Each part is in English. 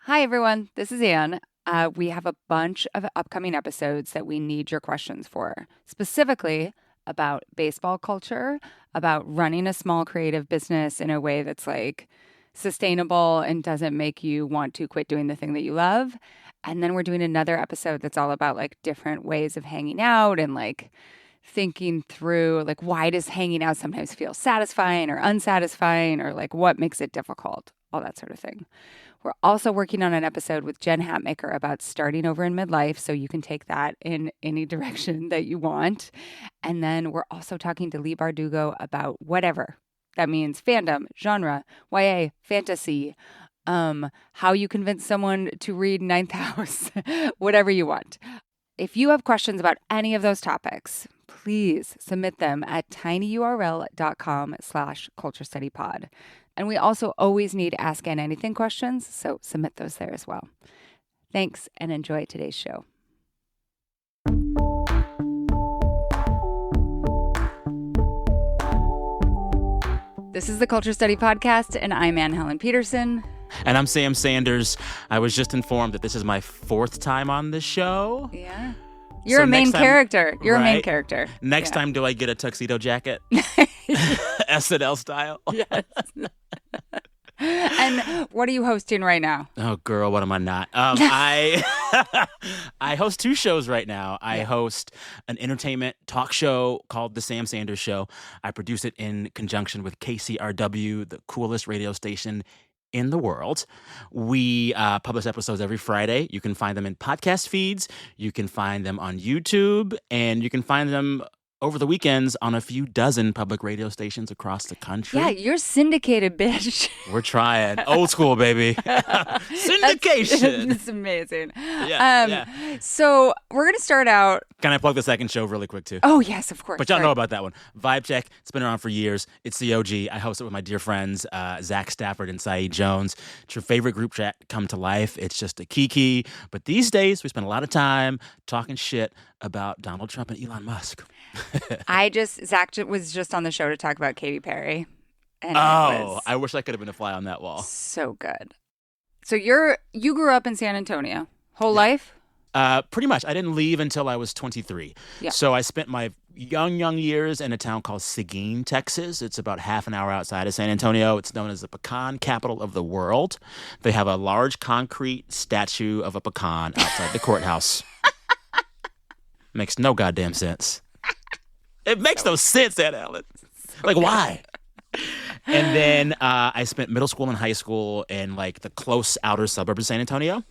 Hi, everyone. This is Anne. We have a bunch of upcoming episodes that we need your questions for, specifically about baseball culture, about running a small creative business in a way that's like sustainable and doesn't make you want to quit doing the thing that you love. And then we're doing another episode that's all about like different ways of hanging out and like thinking through like why does hanging out sometimes feel satisfying or unsatisfying or like what makes it difficult, all that sort of thing. We're also working on an episode with Jen Hatmaker about starting over in midlife, so you can take that in any direction that you want. And then we're also talking to Leigh Bardugo about whatever. That means fandom, genre, YA, fantasy, how you convince someone to read Ninth House, whatever you want. If you have questions about any of those topics, please submit them at tinyurl.com/culturestudypod. And we also always need Ask Anne Anything questions, so submit those there as well. Thanks, and enjoy today's show. This is the Culture Study Podcast, and I'm Anne Helen Peterson. And I'm Sam Sanders. I was just informed that this is my 4th time on this show. Yeah. You're a main character. You're a main character. Next time, do I get a tuxedo jacket? SNL style? Yes. And what are you hosting right now? Oh, girl, what am I not? I host 2 shows right now. I host an entertainment talk show called The Sam Sanders Show. I produce it in conjunction with KCRW, the coolest radio station in the world. We publish episodes every Friday. You can find them in podcast feeds. You can find them on YouTube. And you can find them over the weekends on a few dozen public radio stations across the country. Yeah, you're syndicated, bitch. We're trying. Old school, baby. Syndication. It's amazing. Yeah. So we're going to start out. Can I plug the second show really quick, too? Oh, yes, of course. But y'all know about that one. Vibe Check. It's been around for years. It's the OG. I host it with my dear friends, Zach Stafford and Saeed Jones. It's your favorite group chat come to life. It's just a kiki. But these days, we spend a lot of time talking shit about Donald Trump and Elon Musk. Zach was just on the show to talk about Katy Perry. And I wish I could have been a fly on that wall. So good. So you grew up in San Antonio whole life? Pretty much. I didn't leave until I was 23. Yeah. So I spent my young years in a town called Seguin, Texas. It's about half an hour outside of San Antonio. It's known as the pecan capital of the world. They have a large concrete statue of a pecan outside the courthouse. Makes no goddamn sense. It makes no sense, Aunt Ellen. Like, why? And then I spent middle school and high school in, like, the close outer suburbs of San Antonio.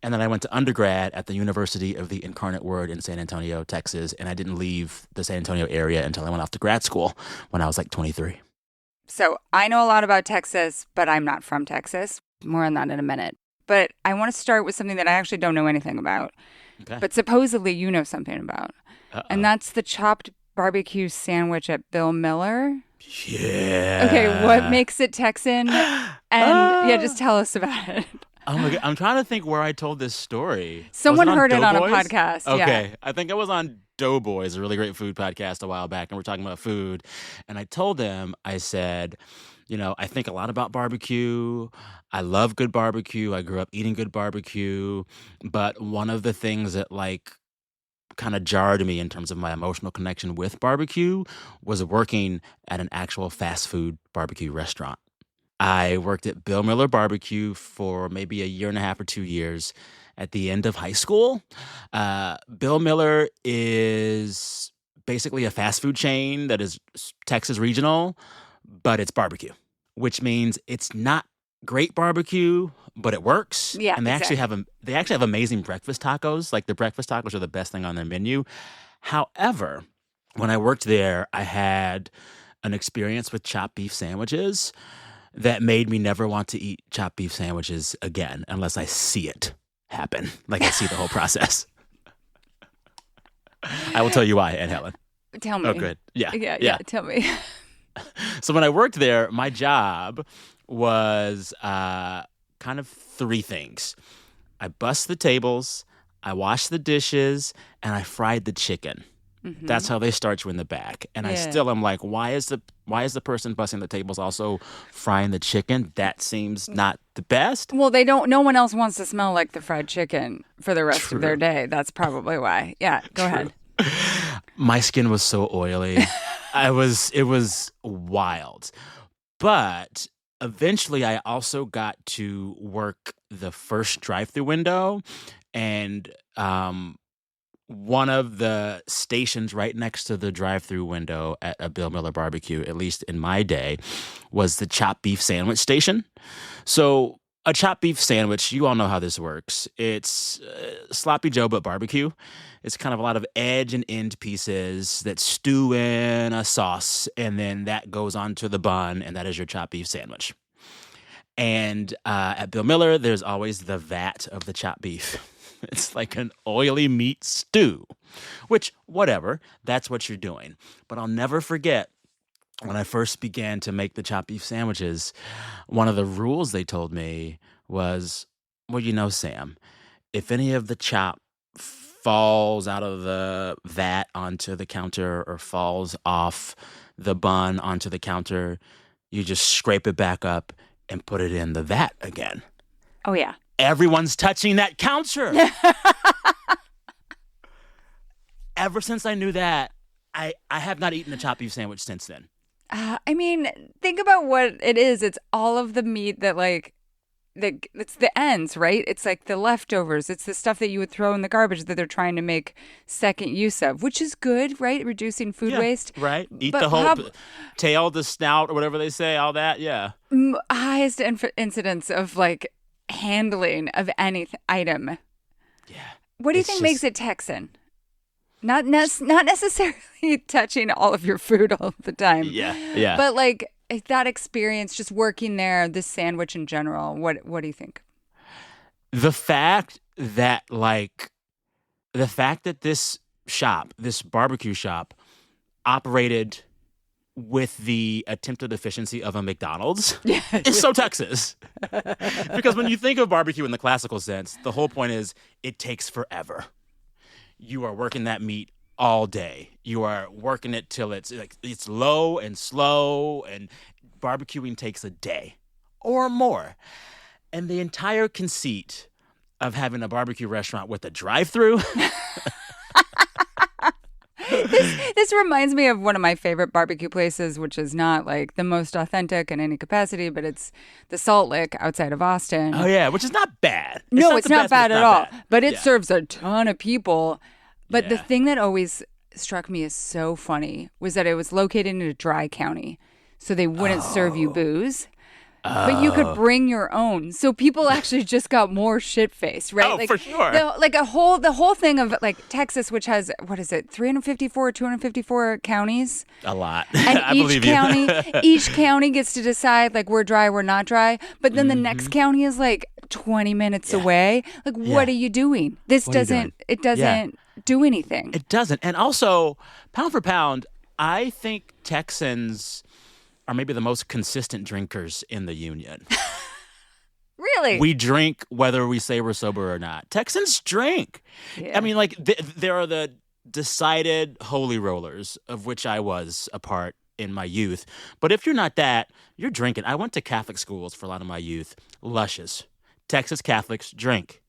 And then I went to undergrad at the University of the Incarnate Word in San Antonio, Texas. And I didn't leave the San Antonio area until I went off to grad school when I was, like, 23. So I know a lot about Texas, but I'm not from Texas. More on that in a minute. But I want to start with something that I actually don't know anything about. Okay. But supposedly you know something about. Uh-oh. And that's the chopped barbecue sandwich at Bill Miller. Yeah. Okay, what makes it Texan? And just tell us about it. Oh my God. I'm trying to think where I told this story. Someone heard it on a podcast. Okay. Yeah. I think it was on Doughboys, a really great food podcast a while back, and we're talking about food. And I told them, I said, I think a lot about barbecue. I love good barbecue. I grew up eating good barbecue. But one of the things that, like, kind of jarred me in terms of my emotional connection with barbecue was working at an actual fast food barbecue restaurant. I worked at Bill Miller Barbecue for maybe a year and a half or 2 years at the end of high school. Bill Miller is basically a fast food chain that is Texas regional, but it's barbecue, which means it's not great barbecue, but it works. Yeah, and they exactly. they actually have amazing breakfast tacos. Like, their breakfast tacos are the best thing on their menu. However, when I worked there, I had an experience with chopped beef sandwiches that made me never want to eat chopped beef sandwiches again unless I see it happen. Like, I see the whole process. I will tell you why, Aunt Helen. Tell me. Oh, good. Yeah, tell me. So when I worked there, my job was kind of 3 things. I bussed the tables, I washed the dishes, and I fried the chicken. That's how they start you in the back. And I Yeah. still am like, why is the person bussing the tables also frying the chicken? That seems not the best. Well, they don't. No one else wants to smell like the fried chicken for the rest of their True. day. That's probably why. Yeah, go True. ahead. My skin was so oily. It was wild. But eventually I also got to work the first drive-through window, and one of the stations right next to the drive-through window at a Bill Miller barbecue, at least in my day, was the chopped beef sandwich station. So a chopped beef sandwich, you all know how this works. It's sloppy Joe but barbecue. It's kind of a lot of edge and end pieces that stew in a sauce, and then that goes onto the bun, and that is your chopped beef sandwich. And at Bill Miller, there's always the vat of the chopped beef. It's like an oily meat stew, which, whatever, that's what you're doing. But I'll never forget when I first began to make the chopped beef sandwiches, one of the rules they told me was, well, Sam, if any of the chop falls out of the vat onto the counter or falls off the bun onto the counter, you just scrape it back up and put it in the vat again. Oh, yeah. Everyone's touching that counter. Ever since I knew that, I have not eaten a chopped beef sandwich since then. I mean, think about what it is. It's all of the meat that, like, it's the ends, right? It's like the leftovers. It's the stuff that you would throw in the garbage that they're trying to make second use of, which is good, right? Reducing food waste. Right. Eat But the whole tail, the snout, or whatever they say, all that. Yeah. highest incidence of, like, handling of any item. Yeah. What do you think makes it Texan? Not necessarily touching all of your food all the time. Yeah. Yeah. But like that experience, just working there, this sandwich in general. What do you think? The fact that this shop, this barbecue shop, operated with the attempted efficiency of a McDonald's is so Texas. Because when you think of barbecue in the classical sense, the whole point is it takes forever. You are working that meat all day. You are working it till it's low and slow, and barbecuing takes a day or more. And the entire conceit of having a barbecue restaurant with a drive-through. This reminds me of one of my favorite barbecue places, which is not like the most authentic in any capacity, but it's the Salt Lick outside of Austin. Oh, yeah, which is not bad. No, it's not bad at all. Bad. But it serves a ton of people. But the thing that always struck me as so funny was that it was located in a dry county. So they wouldn't serve you booze. But you could bring your own. So people actually just got more shit-faced, right? Oh, like, for sure. The whole thing of like Texas, which has, what is it, 354, 254 counties? A lot. And I believe you. each county gets to decide like we're dry, we're not dry. But then the next county is like 20 minutes away. Like, what are you doing? It doesn't do anything. It doesn't. And also, pound for pound, I think Texans are maybe the most consistent drinkers in the union. Really? We drink whether we say we're sober or not. Texans drink. Yeah. I mean, like, there are the decided holy rollers, of which I was a part in my youth. But if you're not that, you're drinking. I went to Catholic schools for a lot of my youth. Luscious. Texas Catholics drink.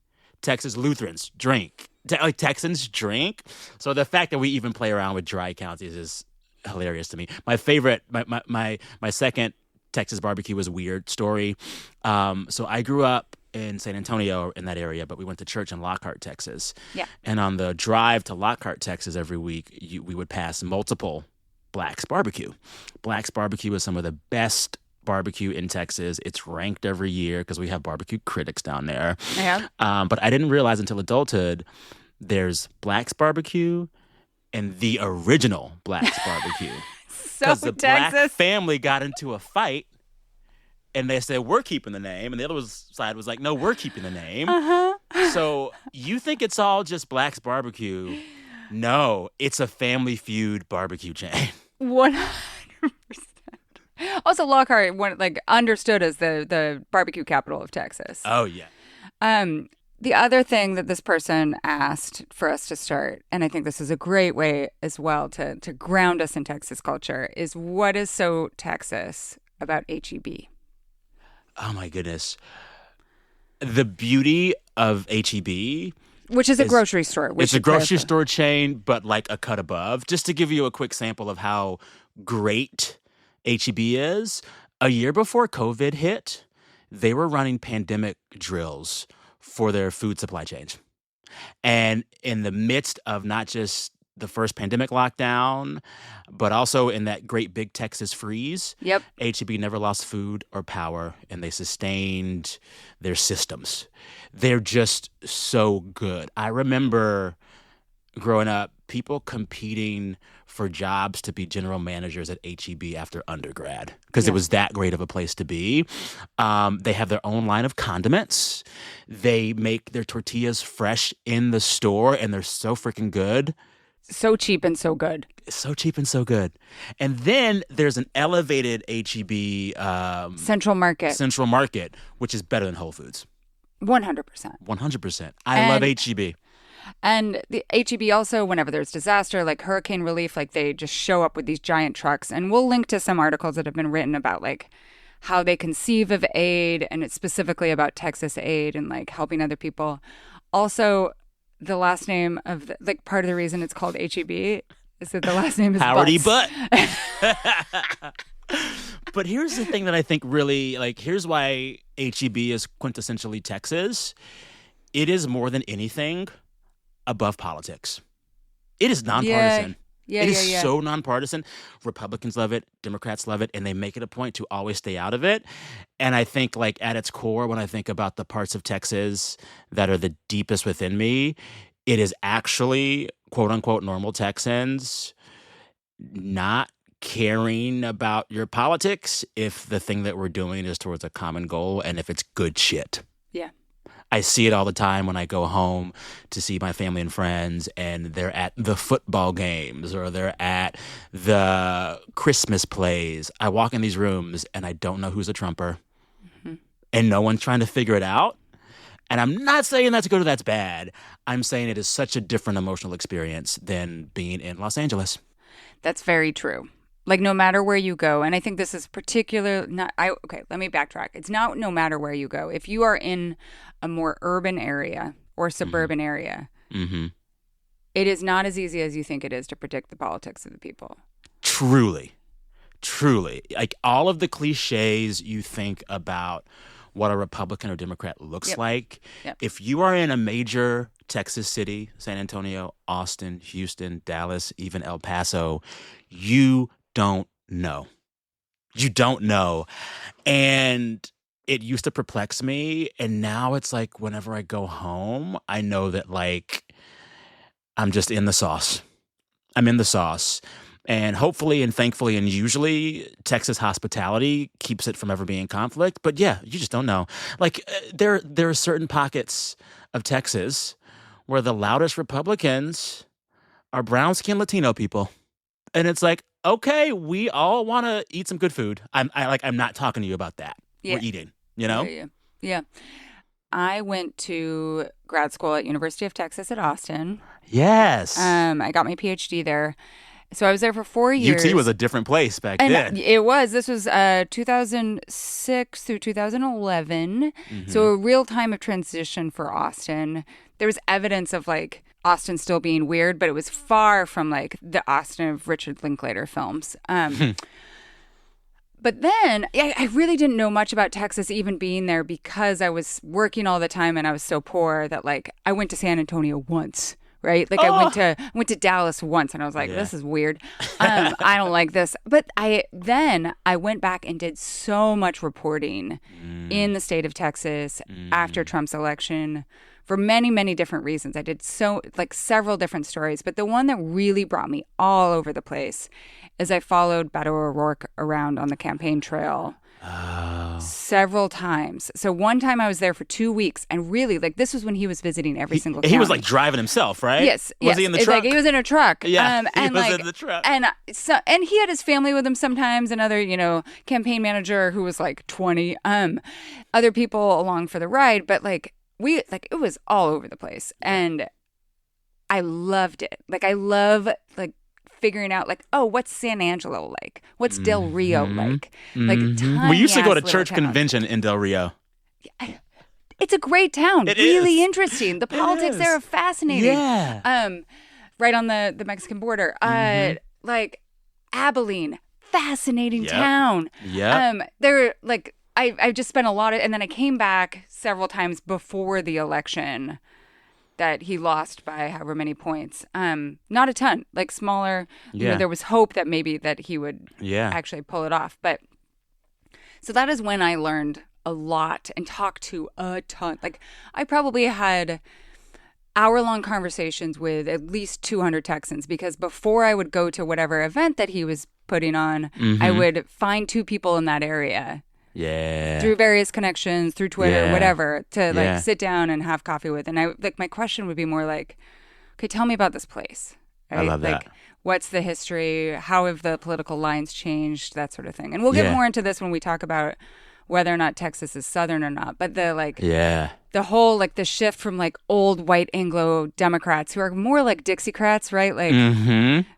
Texas Lutherans drink. Texans drink. So the fact that we even play around with dry counties is hilarious to me. My favorite, my second Texas barbecue was Weird Story. So I grew up in San Antonio, in that area, but we went to church in Lockhart, Texas. Yeah. And on the drive to Lockhart, Texas, every week, we would pass multiple Black's Barbecue. Black's Barbecue is some of the best barbecue in Texas. It's ranked every year because we have barbecue critics down there. Yeah. But I didn't realize until adulthood, there's Black's Barbecue and the original Black's Barbecue. So Because the Texas. Black family got into a fight, and they said, we're keeping the name. And the other side was like, no, we're keeping the name. Uh-huh. So you think it's all just Black's Barbecue. No, it's a Family Feud barbecue chain. 100%. Also, Lockhart, understood as the barbecue capital of Texas. Oh, yeah. The other thing that this person asked for us to start, and I think this is a great way as well to ground us in Texas culture, is what is so Texas about HEB? Oh my goodness. The beauty of HEB, which is a grocery store. It's a grocery store chain, but like a cut above. Just to give you a quick sample of how great HEB is, a year before COVID hit, they were running pandemic drills for their food supply chains. And in the midst of not just the first pandemic lockdown, but also in that great big Texas freeze, yep, HEB never lost food or power, and they sustained their systems. They're just so good. I remember growing up, people competing for jobs to be general managers at HEB after undergrad because it was that great of a place to be. They have their own line of condiments. They make their tortillas fresh in the store, and they're so freaking good. So cheap and so good. So cheap and so good. And then there's an elevated HEB Central Market, which is better than Whole Foods. 100%. 100%. I love HEB. And the HEB also, whenever there's disaster, like hurricane relief, like they just show up with these giant trucks. And we'll link to some articles that have been written about like how they conceive of aid, and it's specifically about Texas aid and like helping other people. Also, the last name of like part of the reason it's called HEB is that the last name is Howard E. Butts. Butt. But here's the thing that I think really, like, here's why HEB is quintessentially Texas. It is more than anything above politics. It is nonpartisan. Yeah, it is so nonpartisan. Republicans love it. Democrats love it. And they make it a point to always stay out of it. And I think, like, at its core, when I think about the parts of Texas that are the deepest within me, it is actually, quote unquote, normal Texans not caring about your politics if the thing that we're doing is towards a common goal and if it's good shit. Yeah. I see it all the time when I go home to see my family and friends, and they're at the football games or they're at the Christmas plays. I walk in these rooms and I don't know who's a Trumper, and no one's trying to figure it out. And I'm not saying that's good or that's bad. I'm saying it is such a different emotional experience than being in Los Angeles. That's very true. Like, no matter where you go, and I think this is particular. Okay, let me backtrack. It's not no matter where you go. If you are in a more urban area or suburban area, it is not as easy as you think it is to predict the politics of the people. Truly. Like, all of the cliches you think about what a Republican or Democrat looks like, if you are in a major Texas city, San Antonio, Austin, Houston, Dallas, even El Paso, you don't know. You don't know. And it used to perplex me. And now it's like whenever I go home, I know that, like, I'm just in the sauce. I'm in the sauce. And hopefully and thankfully and usually Texas hospitality keeps it from ever being conflict. But yeah, you just don't know. Like, there are certain pockets of Texas where the loudest Republicans are brown-skinned Latino people. And it's like, okay, we all want to eat some good food. I'm not talking to you about that. Yeah. We're eating, you know? Yeah. I went to grad school at University of Texas at Austin. Yes. I got my PhD there. So I was there for 4 years. UT was a different place back then. It was. This was 2006 through 2011. So a real time of transition for Austin. There was evidence of, like, Austin still being weird, but it was far from, like, the Austin of Richard Linklater films. But then I really didn't know much about Texas even being there because I was working all the time and I was so poor that, like, I went to San Antonio once. Right? Like, I went to Dallas once and I was like, this is weird. I don't like this. But I went back and did so much reporting in the state of Texas after Trump's election for many, many different reasons. I did several different stories. But the one that really brought me all over the place is I followed Beto O'Rourke around on the campaign trail. Several times. So one time I was there for 2 weeks, and really, like, this was when he was visiting every single county. He was, like, driving himself, right? Yes. Was he in the truck? Like, he was in a truck. Yeah, he and was like, in the truck. And he had his family with him sometimes, another, campaign manager who was like 20, other people along for the ride. But, like, it was all over the place. And I loved it. Like, I love, like, figuring out, like, oh, what's San Angelo like? What's Del Rio like? Like, We used to go to tiny-ass little church towns. convention in Del Rio. It's a great town. It really is. interesting. The It politics is. there are fascinating. Yeah. Right on the Mexican border. Like, Abilene, fascinating Yep. town. Yep. There, like, I just spent a lot of, and then I came back several times before the election that he lost by however many points. Not a ton, like smaller. You know, Yeah. there was hope that maybe that he would Yeah. actually pull it off. But so that is when I learned a lot and talked to a ton. Like, I probably had hour-long conversations with at least 200 Texans, because before I would go to whatever event that he was putting on, I would find two people in that area Yeah. through various connections, through Twitter, Yeah. whatever, to like Yeah. sit down and have coffee with. And I like, my question would be more like, okay, tell me about this place. I Right? love Like, that. what's the history? How have the political lines changed? That sort of thing. And we'll get Yeah. more into this when we talk about whether or not Texas is Southern or not. But Yeah. the whole, like, the shift from like old white Anglo Democrats who are more like Dixiecrats, right? Like,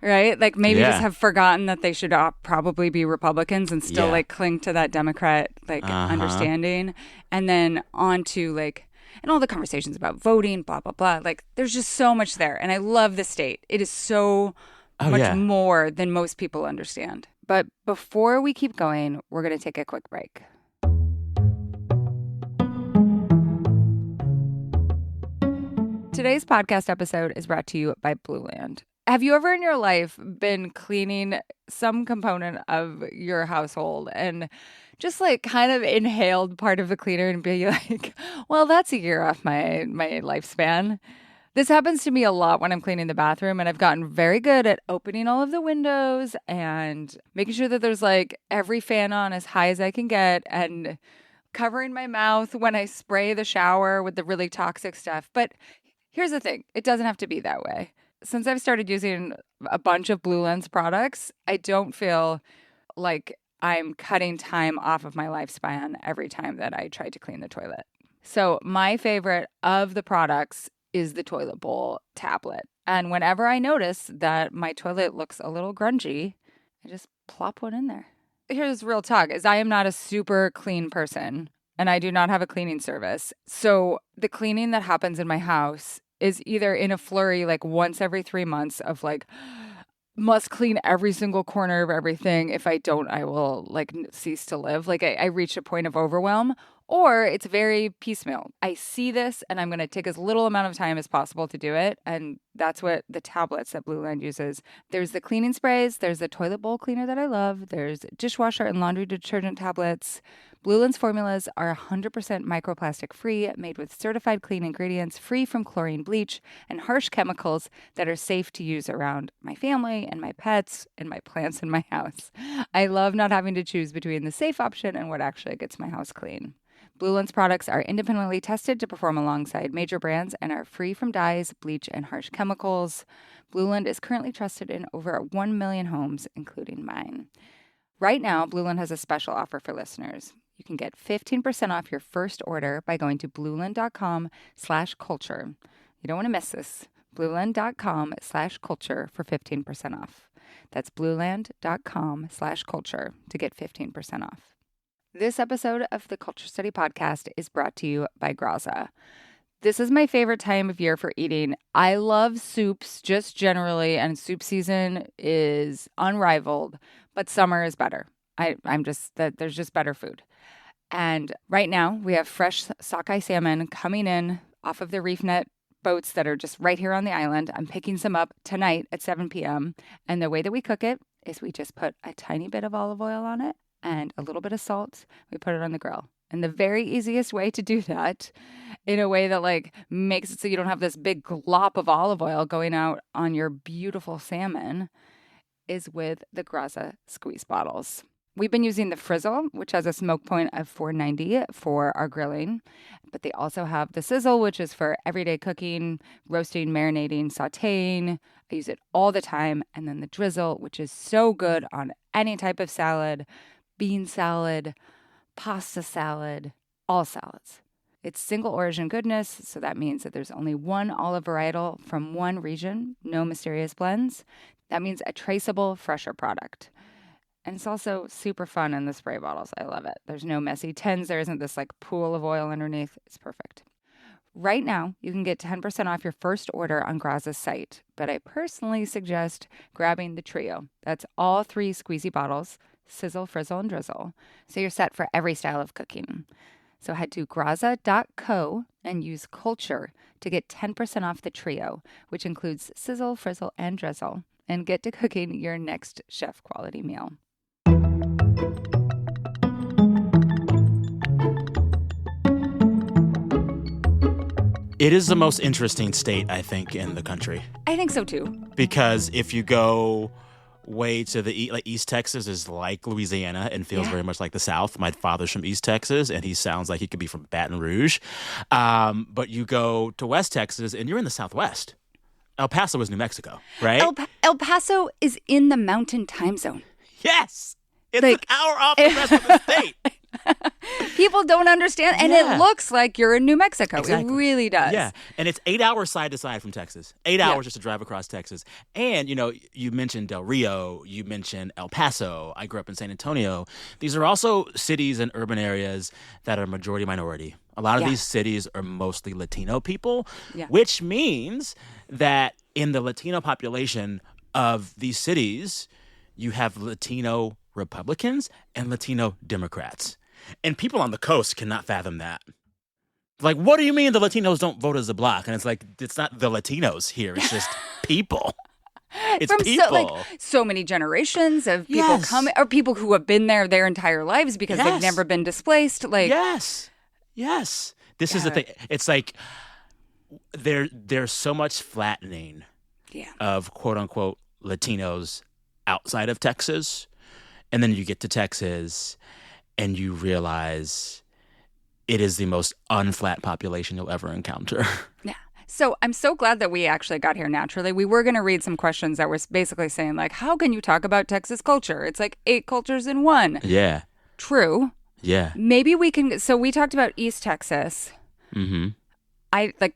right? Like, maybe Yeah. just have forgotten that they should probably be Republicans and still Yeah. like cling to that Democrat like understanding. And then on to like, and all the conversations about voting, blah, blah, blah. Like, there's just so much there. And I love the state. It is so much yeah. more than most people understand. But before we keep going, we're going to take a quick break. Today's podcast episode is brought to you by Blue Land. Have you ever in your life been cleaning some component of your household and just like kind of inhaled part of the cleaner and be like, well, that's a year off my lifespan? This happens to me a lot when I'm cleaning the bathroom, and I've gotten very good at opening all of the windows and making sure that there's like every fan on as high as I can get, and covering my mouth when I spray the shower with the really toxic stuff. But here's the thing, it doesn't have to be that way. Since I've started using a bunch of Blue Lens products, I don't feel like I'm cutting time off of my lifespan every time that I try to clean the toilet. So my favorite of the products is the toilet bowl tablet. And whenever I notice that my toilet looks a little grungy, I just plop one in there. Here's real talk, is I am not a super clean person, and I do not have a cleaning service. So the cleaning that happens in my house is either in a flurry, like once every 3 months of like, must clean every single corner of everything. If I don't, I will like cease to live. Like, I reach a point of overwhelm, or it's very piecemeal. I see this and I'm going to take as little amount of time as possible to do it. And that's what the tablets that Blue Land uses. There's the cleaning sprays. There's the toilet bowl cleaner that I love. There's dishwasher and laundry detergent tablets. Blue Land's formulas are 100% microplastic free, made with certified clean ingredients, free from chlorine, bleach, and harsh chemicals that are safe to use around my family and my pets and my plants in my house. I love not having to choose between the safe option and what actually gets my house clean. Blue Land's products are independently tested to perform alongside major brands and are free from dyes, bleach, and harsh chemicals. Blue Land is currently trusted in over 1 million homes, including mine. Right now, Blue Land has a special offer for listeners. You can get 15% off your first order by going to blueland.com/culture. You don't want to miss this. blueland.com/culture for 15% off. That's blueland.com/culture to get 15% off. This episode of the Culture Study Podcast is brought to you by Graza. This is my favorite time of year for eating. I love soups just generally, and soup season is unrivaled, but summer is better. There's just better food. And right now we have fresh sockeye salmon coming in off of the reef net boats that are just right here on the island. I'm picking some up tonight at 7 p.m. And the way that we cook it is we just put a tiny bit of olive oil on it and a little bit of salt. We put it on the grill. And the very easiest way to do that in a way that like makes it so you don't have this big glop of olive oil going out on your beautiful salmon is with the Graza squeeze bottles. We've been using the Frizzle, which has a smoke point of 490 for our grilling. But they also have the Sizzle, which is for everyday cooking, roasting, marinating, sauteing. I use it all the time. And then the Drizzle, which is so good on any type of salad, bean salad, pasta salad, all salads. It's single origin goodness, so that means that there's only one olive varietal from one region, no mysterious blends. That means a traceable, fresher product. And it's also super fun in the spray bottles. I love it. There's no messy tins. There isn't this like pool of oil underneath. It's perfect. Right now, you can get 10% off your first order on Graza's site, but I personally suggest grabbing the trio. That's all 3 squeezy bottles, sizzle, frizzle, and drizzle. So you're set for every style of cooking. So head to graza.co and use culture to get 10% off the trio, which includes sizzle, frizzle, and drizzle, and get to cooking your next chef quality meal. It is the most interesting state, I think, in the country. I think so, too. Because if you go way to the like East Texas is like Louisiana and feels very much like the South. My father's from East Texas, and he sounds like he could be from Baton Rouge. But you go to West Texas, and you're in the Southwest. El Paso is New Mexico, right? El Paso is in the mountain time zone. Yes! It's an hour off the rest of the state. People don't understand. And it looks like you're in New Mexico. Exactly. It really does. Yeah. And it's 8 hours side to side from Texas. 8 hours just to drive across Texas. And, you know, you mentioned Del Rio. You mentioned El Paso. I grew up in San Antonio. These are also cities and urban areas that are majority minority. A lot of these cities are mostly Latino people, which means that in the Latino population of these cities, you have Latino Republicans and Latino Democrats. And people on the coast cannot fathom that. Like, what do you mean the Latinos don't vote as a bloc? And it's like, it's not the Latinos here. It's just people. It's from people. So many generations of people coming, or people who have been there their entire lives because they've never been displaced. Like, yes. This is the thing. It's like there's so much flattening of quote unquote Latinos outside of Texas. And then you get to Texas and you realize it is the most unflat population you'll ever encounter. Yeah. So I'm so glad that we actually got here naturally. We were going to read some questions that were basically saying, like, how can you talk about Texas culture? It's like 8 cultures in one. Yeah. True. Yeah. Maybe we can. So we talked about East Texas. Mm-hmm.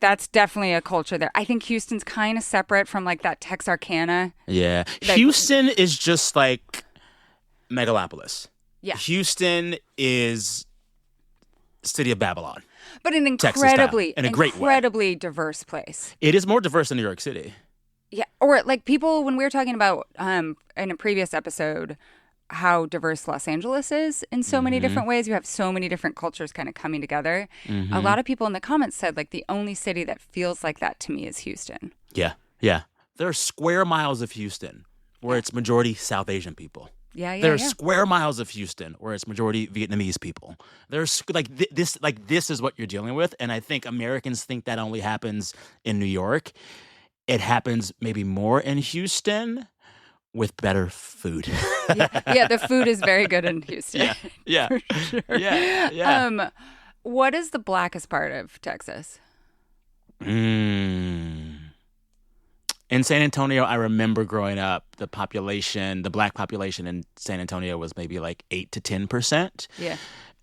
That's definitely a culture there. I think Houston's kind of separate from like that Texarkana. Yeah. Houston is just like megalopolis. Yeah. Houston is city of Babylon. But an incredibly diverse place. It is more diverse than New York City. Yeah. Or like people, when we were talking about in a previous episode, how diverse Los Angeles is in so many different ways. You have so many different cultures kind of coming together. Mm-hmm. A lot of people in the comments said like the only city that feels like that to me is Houston. Yeah. Yeah. There are square miles of Houston where it's majority South Asian people. There are square miles of Houston where it's majority Vietnamese people. There's this is what you're dealing with, and I think Americans think that only happens in New York. It happens maybe more in Houston with better food. The food is very good in Houston. Yeah. For sure. Yeah. What is the blackest part of Texas? In San Antonio, I remember growing up, the black population in San Antonio was maybe like 8 to 10%. Yeah.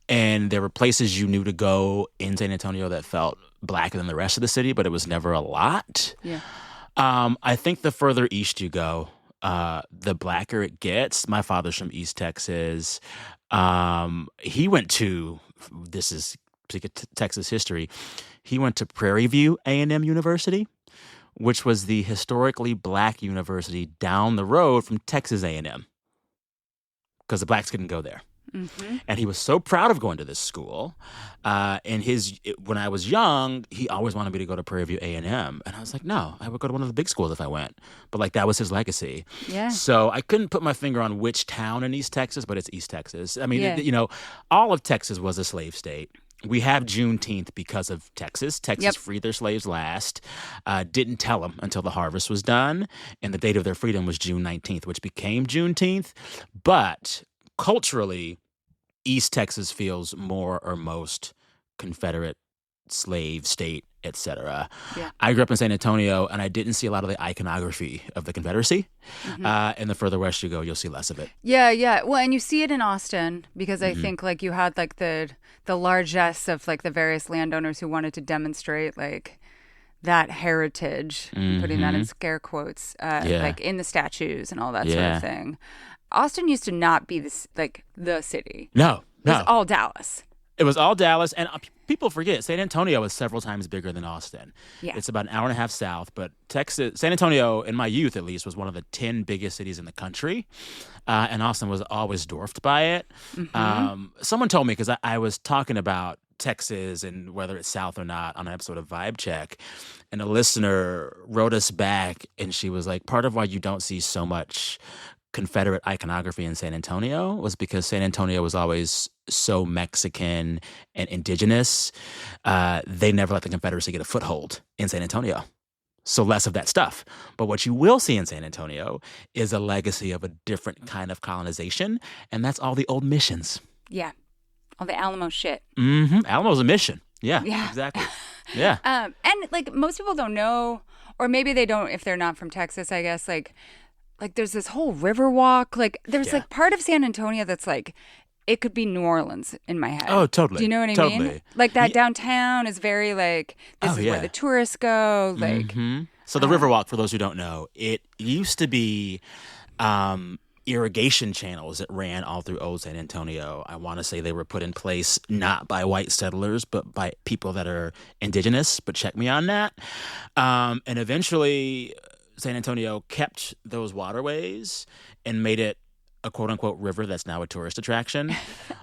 And there were places you knew to go in San Antonio that felt blacker than the rest of the city, but it was never a lot. Yeah. I think the further east you go, the blacker it gets. My father's from East Texas. He went to, this is Texas history, he went to Prairie View A&M University, which was the historically black university down the road from Texas A&M, because the blacks couldn't go there. Mm-hmm. And he was so proud of going to this school. When I was young, he always wanted me to go to Prairie View A&M. And I was like, no, I would go to one of the big schools if I went. But like that was his legacy. Yeah. So I couldn't put my finger on which town in East Texas, but it's East Texas. I mean, all of Texas was a slave state. We have Juneteenth because of Texas. Texas freed their slaves last. Didn't tell them until the harvest was done. And the date of their freedom was June 19th, which became Juneteenth. But culturally, East Texas feels more or most Confederate slave state etc. Yeah. I grew up in San Antonio, and I didn't see a lot of the iconography of the Confederacy. And the further west you go, you'll see less of it. Yeah, yeah. Well, and you see it in Austin because I Mm-hmm. think like you had like the largesse of like the various landowners who wanted to demonstrate like that heritage, I'm putting that in scare quotes, Yeah. like in the statues and all that sort Yeah. of thing. Austin used to not be this like the city. No, It was no. all Dallas. It was all Dallas, and people forget San Antonio is several times bigger than Austin. Yeah. It's about an hour and a half south, but San Antonio, in my youth at least, was one of the 10 biggest cities in the country, and Austin was always dwarfed by it. Someone told me, because I was talking about Texas and whether it's south or not on an episode of Vibe Check, and a listener wrote us back, and she was like, part of why you don't see so much Confederate iconography in San Antonio was because San Antonio was always so Mexican and indigenous. They never let the Confederacy get a foothold in San Antonio. So less of that stuff. But what you will see in San Antonio is a legacy of a different kind of colonization, and that's all the old missions. Yeah. All the Alamo shit. Alamo's a mission. Yeah, Yeah. exactly. Yeah. And like most people don't know, or maybe they don't if they're not from Texas, I guess, like there's this whole river walk. Like there's Yeah. like part of San Antonio that's like it could be New Orleans in my head. Oh, totally. Do you know what I Totally. mean? Like that downtown is very like this Oh, is yeah. where the tourists go. Like So the Riverwalk, for those who don't know, it used to be irrigation channels that ran all through old San Antonio. I want to say they were put in place not by white settlers, but by people that are indigenous, but check me on that. And eventually San Antonio kept those waterways and made it a quote-unquote river that's now a tourist attraction.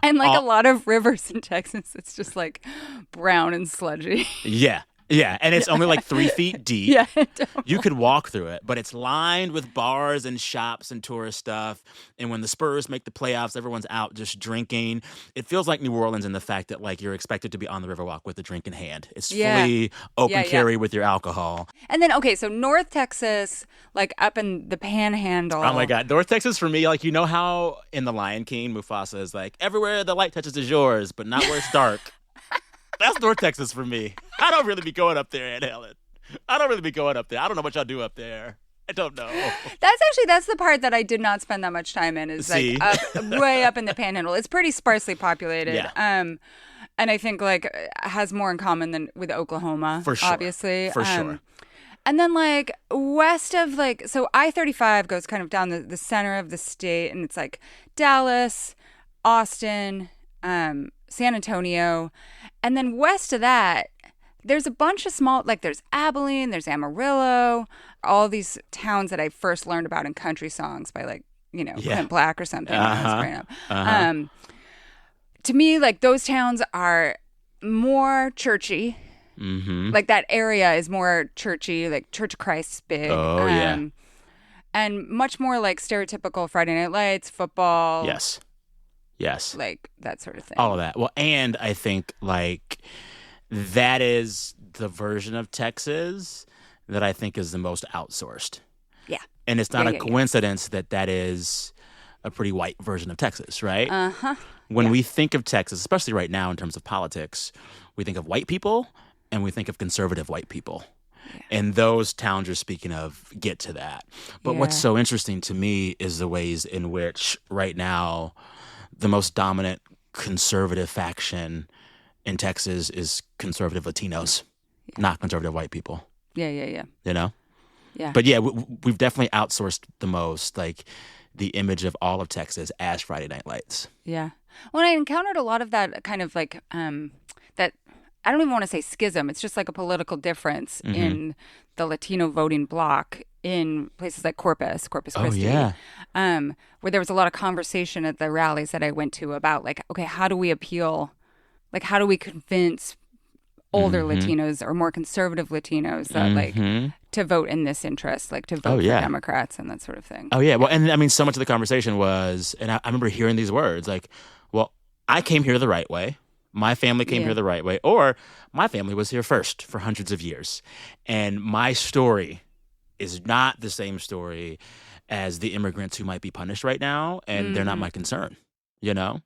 and like a lot of rivers in Texas, it's just like brown and sludgy. Yeah. Yeah, and it's only like 3 feet deep. Yeah. You could walk through it, but it's lined with bars and shops and tourist stuff. And when the Spurs make the playoffs, everyone's out just drinking. It feels like New Orleans in the fact that like you're expected to be on the Riverwalk with a drink in hand. It's fully open carry with your alcohol. And then, okay, so North Texas, like up in the Panhandle. Oh my God, North Texas for me, like you know how in The Lion King, Mufasa is like, everywhere the light touches is yours, but not where it's dark. That's North Texas for me. I don't really be going up there, Aunt Helen. I don't really be going up there. I don't know what y'all do up there. I don't know. That's the part that I did not spend that much time in is See? like way up in the Panhandle. It's pretty sparsely populated. Yeah. And I think like has more in common than with Oklahoma, For sure. obviously. For sure. And then like west of like, so I-35 goes kind of down the center of the state, and it's like Dallas, Austin, San Antonio. And then west of that, there's a bunch of small, like there's Abilene, there's Amarillo, all these towns that I first learned about in country songs by like, you know, Clint Black or something. When I was growing up. To me, like those towns are more churchy. Like that area is more churchy, like Church of Christ's big. Oh, yeah. And much more like stereotypical Friday Night Lights, football. Yes. Like that sort of thing. All of that. Well, and I think like that is the version of Texas that I think is the most outsourced. Yeah. And it's not a coincidence that that is a pretty white version of Texas, right? When we think of Texas, especially right now in terms of politics, we think of white people and we think of conservative white people. And those towns you're speaking of get to that. But what's so interesting to me is the ways in which right now the most dominant conservative faction in Texas is conservative Latinos, not conservative white people. Yeah. You know? Yeah. But yeah, we've definitely outsourced the most, like the image of all of Texas as Friday Night Lights. Yeah. When I encountered a lot of that kind of like, that, I don't even want to say schism. It's just like a political difference in the Latino voting bloc in places like Corpus Christi. Oh, yeah. Where there was a lot of conversation at the rallies that I went to about like, okay, how do we appeal? Like, how do we convince older Latinos or more conservative Latinos that like to vote in this interest, like to vote for Democrats and that sort of thing? Oh, yeah. Well, and I mean, so much of the conversation was, and I remember hearing these words like, well, I came here the right way. My family came here the right way. Or my family was here first for hundreds of years. And my story is not the same story as the immigrants who might be punished right now. And they're not my concern, you know?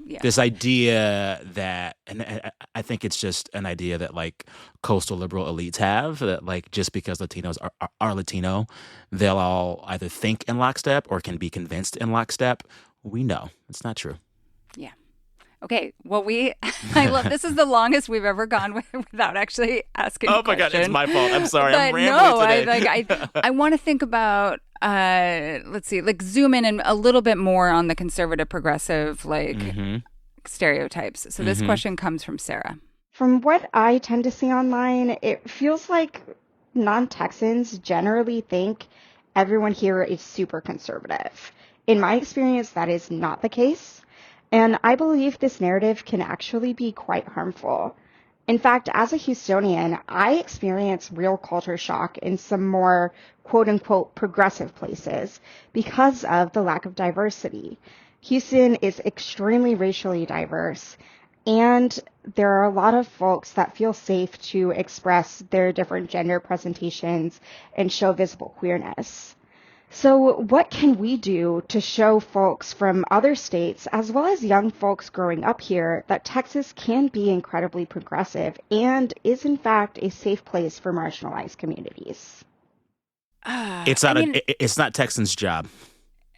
Yeah. This idea that, and I think it's just an idea that like coastal liberal elites have, that like just because Latinos are Latino, they'll all either think in lockstep or can be convinced in lockstep. We know it's not true. Yeah. Okay. Well, I love this is the longest we've ever gone without actually asking. Oh my God, it's my fault. I'm sorry. But I'm rambling today. I want to think about let's see, like zoom in a little bit more on the conservative progressive stereotypes. So this question comes from Sarah. From what I tend to see online, it feels like non-Texans generally think everyone here is super conservative. In my experience, that is not the case. And I believe this narrative can actually be quite harmful. In fact, as a Houstonian, I experience real culture shock in some more quote-unquote progressive places because of the lack of diversity. Houston is extremely racially diverse, and there are a lot of folks that feel safe to express their different gender presentations and show visible queerness. So what can we do to show folks from other states, as well as young folks growing up here, that Texas can be incredibly progressive and is in fact a safe place for marginalized communities? It's not Texans' job.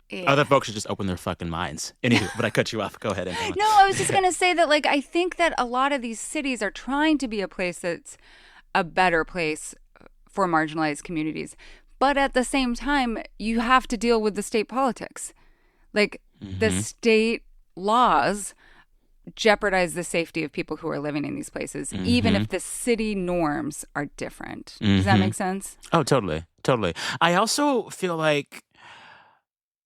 Yeah. Other folks should just open their fucking minds. Anywho, but I cut you off. Go ahead. Angela. No, I was just going to say that, like, I think that a lot of these cities are trying to be a place that's a better place for marginalized communities. But at the same time, you have to deal with the state politics. Like, the state laws jeopardize the safety of people who are living in these places, even if the city norms are different. Does that make sense? Oh, totally. Totally. I also feel like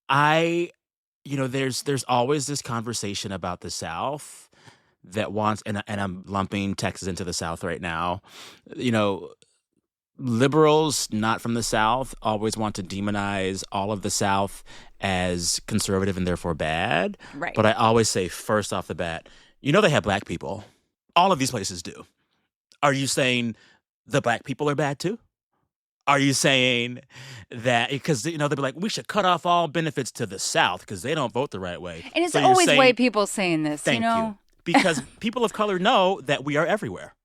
there's always this conversation about the South that wants, and I'm lumping Texas into the South right now, liberals not from the South always want to demonize all of the South as conservative and therefore bad. Right. But I always say first off the bat, they have black people. All of these places do. Are you saying the black people are bad too? Are you saying that because they'll be like, we should cut off all benefits to the South because they don't vote the right way? And it's always white people saying this, Thank you. Because people of color know that we are everywhere.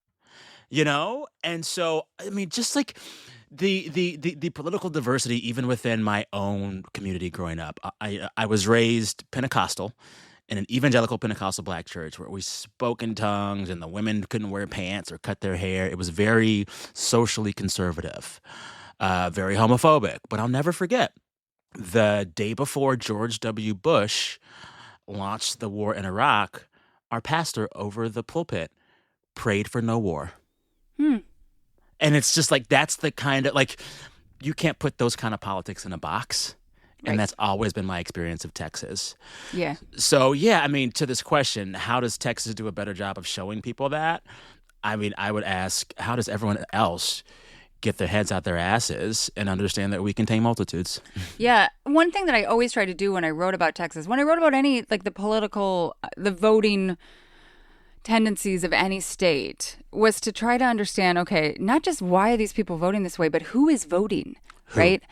And so I mean, just like the political diversity, even within my own community growing up, I was raised Pentecostal in an evangelical Pentecostal black church where we spoke in tongues and the women couldn't wear pants or cut their hair. It was very socially conservative, very homophobic. But I'll never forget the day before George W. Bush launched the war in Iraq, our pastor over the pulpit prayed for no war. And it's just like, that's the kind of, like, you can't put those kind of politics in a box. And Right. that's always been my experience of Texas. Yeah. So, yeah, I mean, to this question, how does Texas do a better job of showing people that? I mean, I would ask, how does everyone else get their heads out their asses and understand that we contain multitudes? Yeah. One thing that I always try to do when I wrote about Texas, when I wrote about any, like the voting tendencies of any state, was to try to understand, okay, not just why are these people voting this way, but who is voting, right?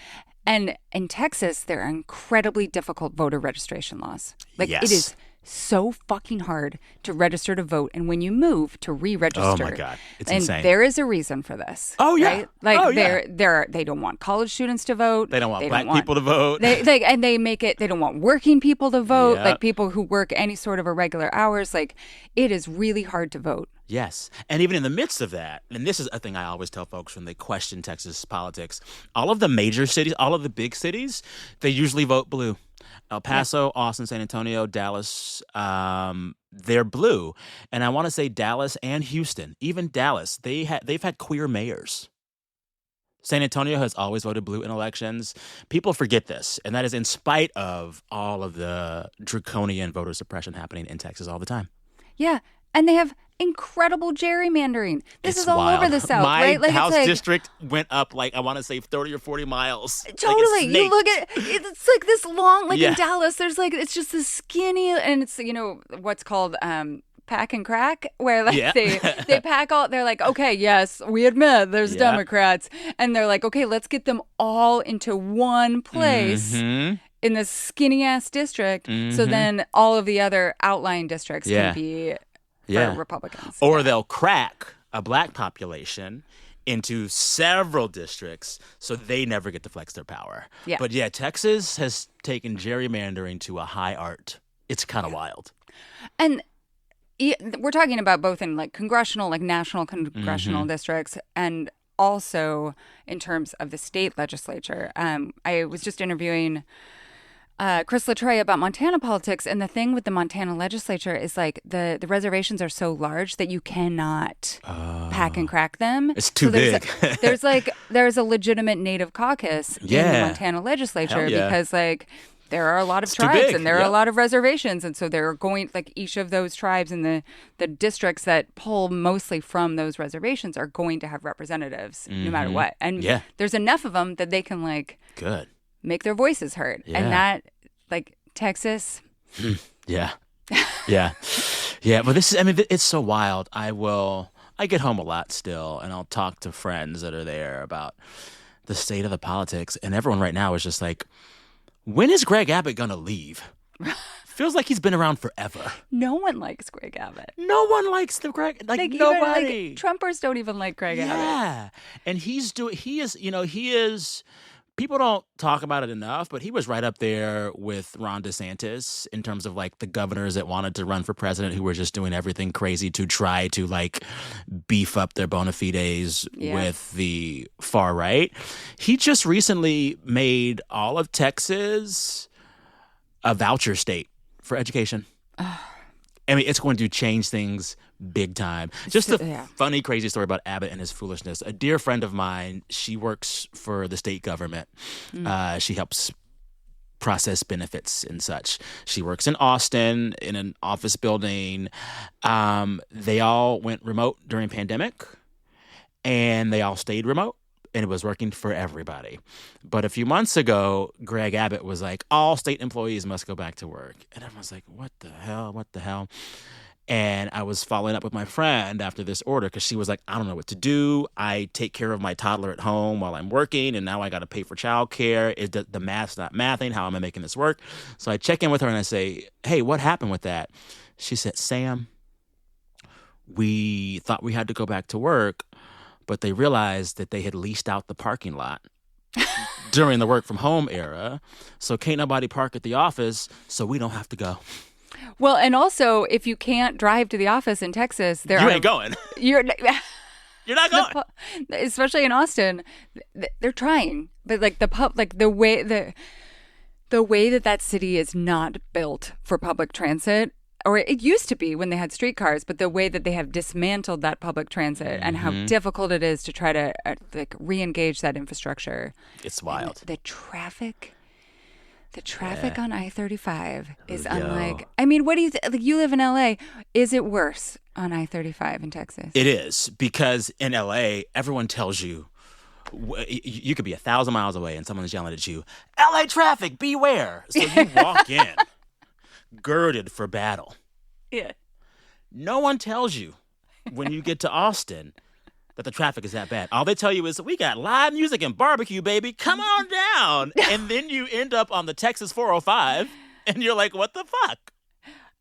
And in Texas, there are incredibly difficult voter registration laws. Like, Yes. it is so fucking hard to register to vote, and when you move, to re-register. Oh, my God. It's and insane. there is a reason for this. Oh, yeah. Right? Like, Oh, yeah. they don't want college students to vote. They don't want black people to vote. They make it, they don't want working people to vote, Yep. like people who work any sort of irregular hours. Like, it is really hard to vote. Yes. And even in the midst of that, and this is a thing I always tell folks when they question Texas politics, all of the major cities, all of the big cities, they usually vote blue. El Paso, Austin, San Antonio, Dallas, they're blue. And I want to say Dallas and Houston, even Dallas, they've had queer mayors. San Antonio has always voted blue in elections. People forget this, and that is in spite of all of the draconian voter suppression happening in Texas all the time. Yeah. And they have incredible gerrymandering. This It's is all wild. over the South, My right? Like, house it's like, district went up, like, I want to say 30 or 40 miles. totally. You look at it's like this long, like Yeah. in Dallas, there's like, it's just this skinny, and it's, what's called pack and crack, where like Yeah. they pack all, they're like, okay, yes, we admit there's Yeah. Democrats, and they're like, okay, let's get them all into one place. Mhm. in this skinny ass district. So then all of the other outlying districts can be for Republicans. Or they'll crack a black population into several districts so they never get to flex their power. Yeah. But yeah, Texas has taken gerrymandering to a high art. It's kind of wild. And we're talking about both in like congressional, like national congressional districts, and also in terms of the state legislature. I was just interviewing Chris LaTroy about Montana politics, and the thing with the Montana legislature is like the reservations are so large that you cannot pack and crack them. It's too big. There's a legitimate native caucus in the Montana legislature because like there are a lot of tribes and there are a lot of reservations, and so they're going like each of those tribes and the districts that pull mostly from those reservations are going to have representatives no matter what. And there's enough of them that they can like make their voices heard. And that, like, Texas. Yeah. But this is, I mean, it's so wild. I get home a lot still, and I'll talk to friends that are there about the state of the politics. And everyone right now is just like, when is Greg Abbott going to leave? Feels like he's been around forever. No one likes Greg Abbott. No one likes the Greg, like nobody. Even, Trumpers don't even like Greg Abbott. Yeah. And he is, people don't talk about it enough, but he was right up there with Ron DeSantis in terms of like the governors that wanted to run for president who were just doing everything crazy to try to like beef up their bona fides with the far right. He just recently made all of Texas a voucher state for education. I mean, it's going to change things big time. Just a funny, crazy story about Abbott and his foolishness. A dear friend of mine, she works for the state government. She helps process benefits and such. She works in Austin in an office building. They all went remote during pandemic, and they all stayed remote. And it was working for everybody. But a few months ago, Greg Abbott was like, all state employees must go back to work. And everyone's like, what the hell? And I was following up with my friend after this order because she was like, I don't know what to do. I take care of my toddler at home while I'm working, and now I got to pay for childcare. The math's not mathing. How am I making this work? So I check in with her and I say, hey, what happened with that? She said, Sam, we thought we had to go back to work, but they realized that they had leased out the parking lot during the work from home era. So can't nobody park at the office, so we don't have to go. Well, and also, if you can't drive to the office in Texas, you ain't going. You're not going. Especially in Austin, they're trying, but like the way that city is not built for public transit, or it used to be when they had streetcars, but the way that they have dismantled that public transit and how difficult it is to try to like re-engage that infrastructure. It's wild. And the traffic on I-35 is unlike. I mean, what do you like? You live in LA. Is it worse on I-35 in Texas? It is, because in LA, everyone tells you you could be 1,000 miles away and someone's yelling at you, LA traffic, beware. So you walk in girded for battle. Yeah. No one tells you when you get to Austin that the traffic is that bad. All they tell you is, we got live music and barbecue, baby. Come on down. And then you end up on the Texas 405, and you're like, what the fuck?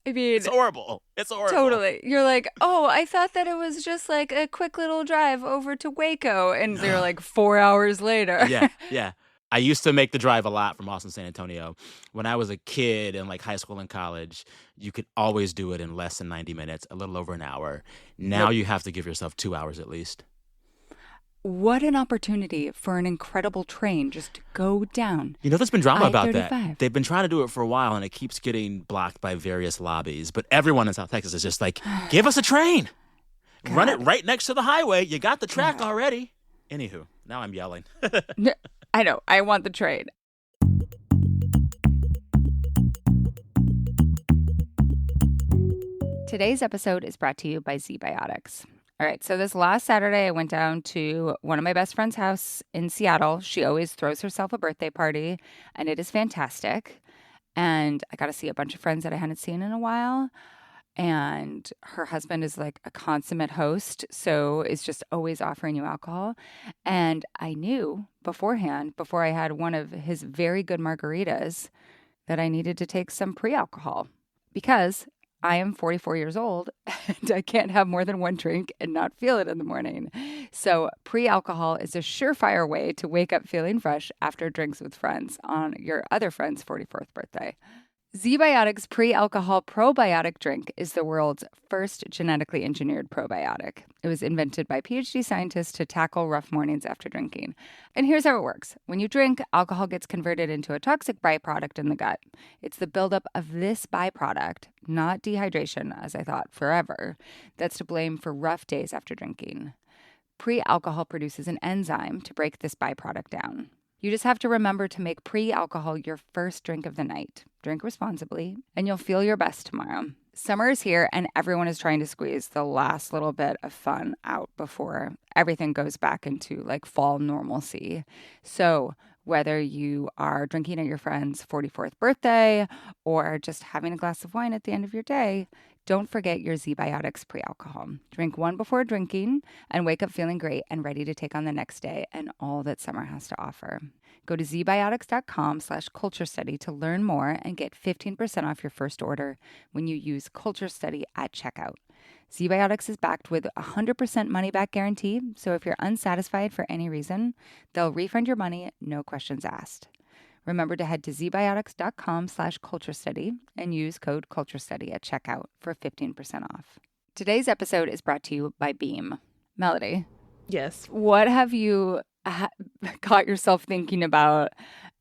I mean, it's horrible. It's horrible. Totally. You're like, oh, I thought that it was just like a quick little drive over to Waco. And they're like 4 hours later. Yeah. I used to make the drive a lot from Austin to San Antonio. When I was a kid in like high school and college, you could always do it in less than 90 minutes, a little over an hour. Now you have to give yourself 2 hours at least. What an opportunity for an incredible train just to go down. You know, there's been drama about I-35. that. They've been trying to do it for a while, and it keeps getting blocked by various lobbies. But everyone in South Texas is just like, give us a train. God. Run it right next to the highway. You got the track already. Anywho, now I'm yelling. I know. I want the train. Today's episode is brought to you by ZBiotics. All right, so this last Saturday, I went down to one of my best friend's house in Seattle. She always throws herself a birthday party, and it is fantastic. And I got to see a bunch of friends that I hadn't seen in a while. and her husband is like a consummate host, so is just always offering you alcohol. And I knew beforehand, before I had one of his very good margaritas, that I needed to take some pre-alcohol because I am 44 years old and I can't have more than one drink and not feel it in the morning. So pre-alcohol is a surefire way to wake up feeling fresh after drinks with friends on your other friend's 44th birthday. ZBiotics pre-alcohol probiotic drink is the world's first genetically engineered probiotic. It was invented by PhD scientists to tackle rough mornings after drinking. And here's how it works. When you drink, alcohol gets converted into a toxic byproduct in the gut. It's the buildup of this byproduct, not dehydration, as I thought forever, that's to blame for rough days after drinking. Pre-alcohol produces an enzyme to break this byproduct down. You just have to remember to make pre-alcohol your first drink of the night. Drink responsibly, and you'll feel your best tomorrow. Summer is here, and everyone is trying to squeeze the last little bit of fun out before everything goes back into like fall normalcy. So whether you are drinking at your friend's 44th birthday or just having a glass of wine at the end of your day, don't forget your ZBiotics pre-alcohol. Drink one before drinking and wake up feeling great and ready to take on the next day and all that summer has to offer. Go to zbiotics.com/culture study to learn more and get 15% off your first order when you use culture study at checkout. ZBiotics is backed with a 100% money-back guarantee, so if you're unsatisfied for any reason, they'll refund your money, no questions asked. Remember to head to zbiotics.com/culture study and use code culture study at checkout for 15% off. Today's episode is brought to you by Beam. Melody. Yes. What have you caught yourself thinking about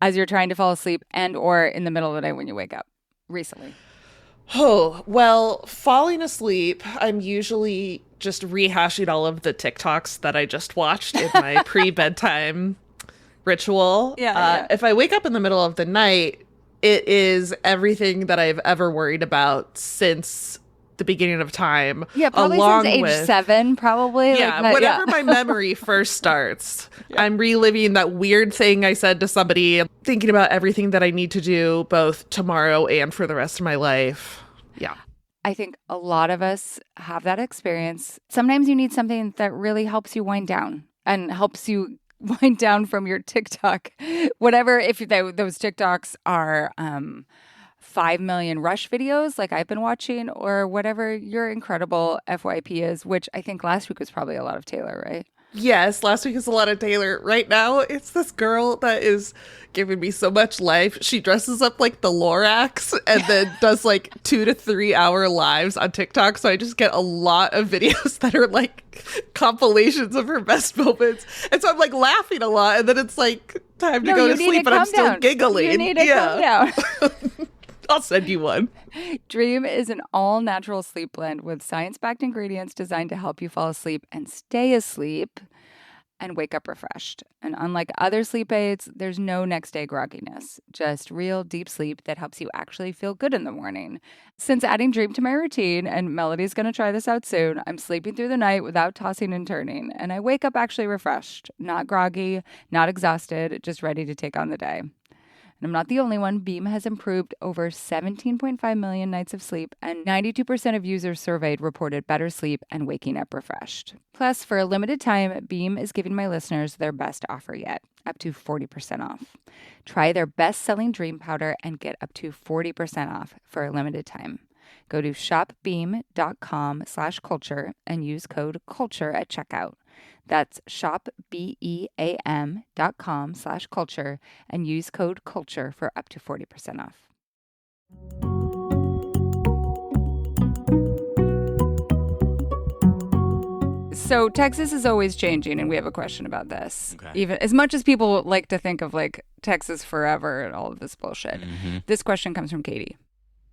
as you're trying to fall asleep and or in the middle of the night when you wake up recently? Oh, well, falling asleep, I'm usually just rehashing all of the TikToks that I just watched in my pre-bedtime ritual. Yeah. If I wake up in the middle of the night, it is everything that I've ever worried about since the beginning of time. Yeah, probably along since age with, 7, probably. Yeah, like that, whenever my memory first starts, I'm reliving that weird thing I said to somebody, thinking about everything that I need to do both tomorrow and for the rest of my life. Yeah. I think a lot of us have that experience. Sometimes you need something that really helps you wind down and helps you wind down from your TikTok. Whatever, if those TikToks are 5 million Rush videos like I've been watching, or whatever your incredible FYP is, which I think last week was probably a lot of Taylor, right? Yes, last week is a lot of Taylor. Right now, it's this girl that is giving me so much life. She dresses up like the Lorax and then does like 2 to 3 hour lives on TikTok. So I just get a lot of videos that are like compilations of her best moments. And so I'm like laughing a lot. And then it's like time to go to sleep, but I'm still giggling. You need to calm down. I'll send you one. Dream is an all-natural sleep blend with science-backed ingredients designed to help you fall asleep and stay asleep and wake up refreshed. And unlike other sleep aids, there's no next day grogginess, just real deep sleep that helps you actually feel good in the morning. Since adding Dream to my routine, and Melody's going to try this out soon, I'm sleeping through the night without tossing and turning, and I wake up actually refreshed, not groggy, not exhausted, just ready to take on the day. And I'm not the only one. Beam has improved over 17.5 million nights of sleep, and 92% of users surveyed reported better sleep and waking up refreshed. Plus, for a limited time, Beam is giving my listeners their best offer yet, up to 40% off. Try their best-selling Dream Powder and get up to 40% off for a limited time. Go to shopbeam.com/culture and use code CULTURE at checkout. That's shopbeam.com/culture and use code CULTURE for up to 40% off. So Texas is always changing, and we have a question about this. Okay. Even as much as people like to think of like Texas forever and all of this bullshit. Mm-hmm. This question comes from Katie.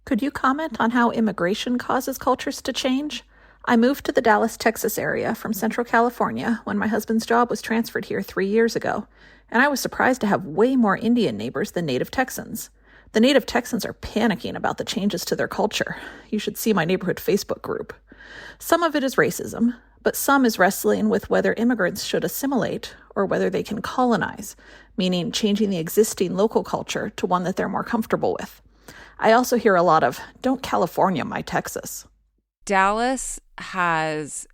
Could you comment on how immigration causes cultures to change? I moved to the Dallas, Texas area from Central California when my husband's job was transferred here 3 years ago, and I was surprised to have way more Indian neighbors than native Texans. The native Texans are panicking about the changes to their culture. You should see my neighborhood Facebook group. Some of it is racism, but some is wrestling with whether immigrants should assimilate or whether they can colonize, meaning changing the existing local culture to one that they're more comfortable with. I also hear a lot of, "Don't California my Texas." Dallas has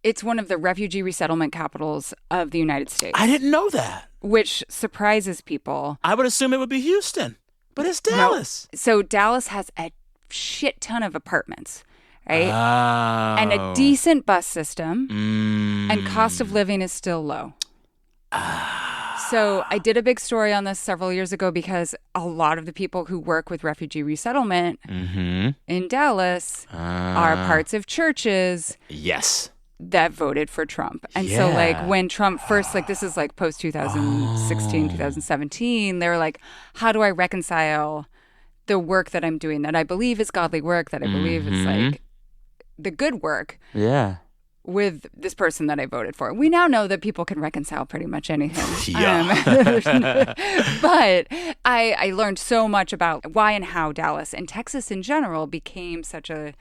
it's one of the refugee resettlement capitals of the United States. I didn't know that. Which surprises people. I would assume it would be Houston, but it's Dallas. No. So Dallas has a shit ton of apartments, right? Oh. And a decent bus system, and cost of living is still low. So I did a big story on this several years ago because a lot of the people who work with refugee resettlement in Dallas are parts of churches. Yes. That voted for Trump. And so when Trump first, this is post 2016, 2017, they were like, how do I reconcile the work that I'm doing that I believe is godly work, that I believe is the good work. Yeah. With this person that I voted for. We now know that people can reconcile pretty much anything. Yeah. But I learned so much about why and how Dallas and Texas in general became such a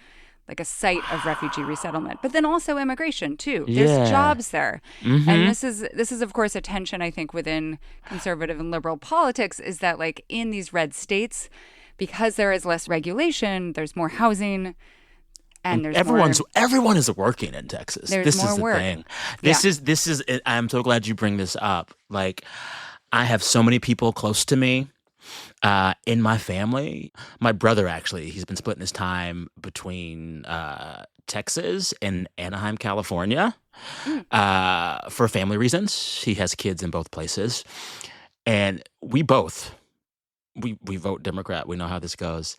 site of refugee resettlement, but then also immigration too. There's jobs there. And this is of course a tension I think within conservative and liberal politics, is that in these red states, because there is less regulation, there's more housing. And there's everyone is working in Texas. This is the thing. This is I'm so glad you bring this up. I have so many people close to me in my family. My brother, actually, he's been splitting his time between Texas and Anaheim, California, for family reasons. He has kids in both places. And we vote Democrat. We know how this goes.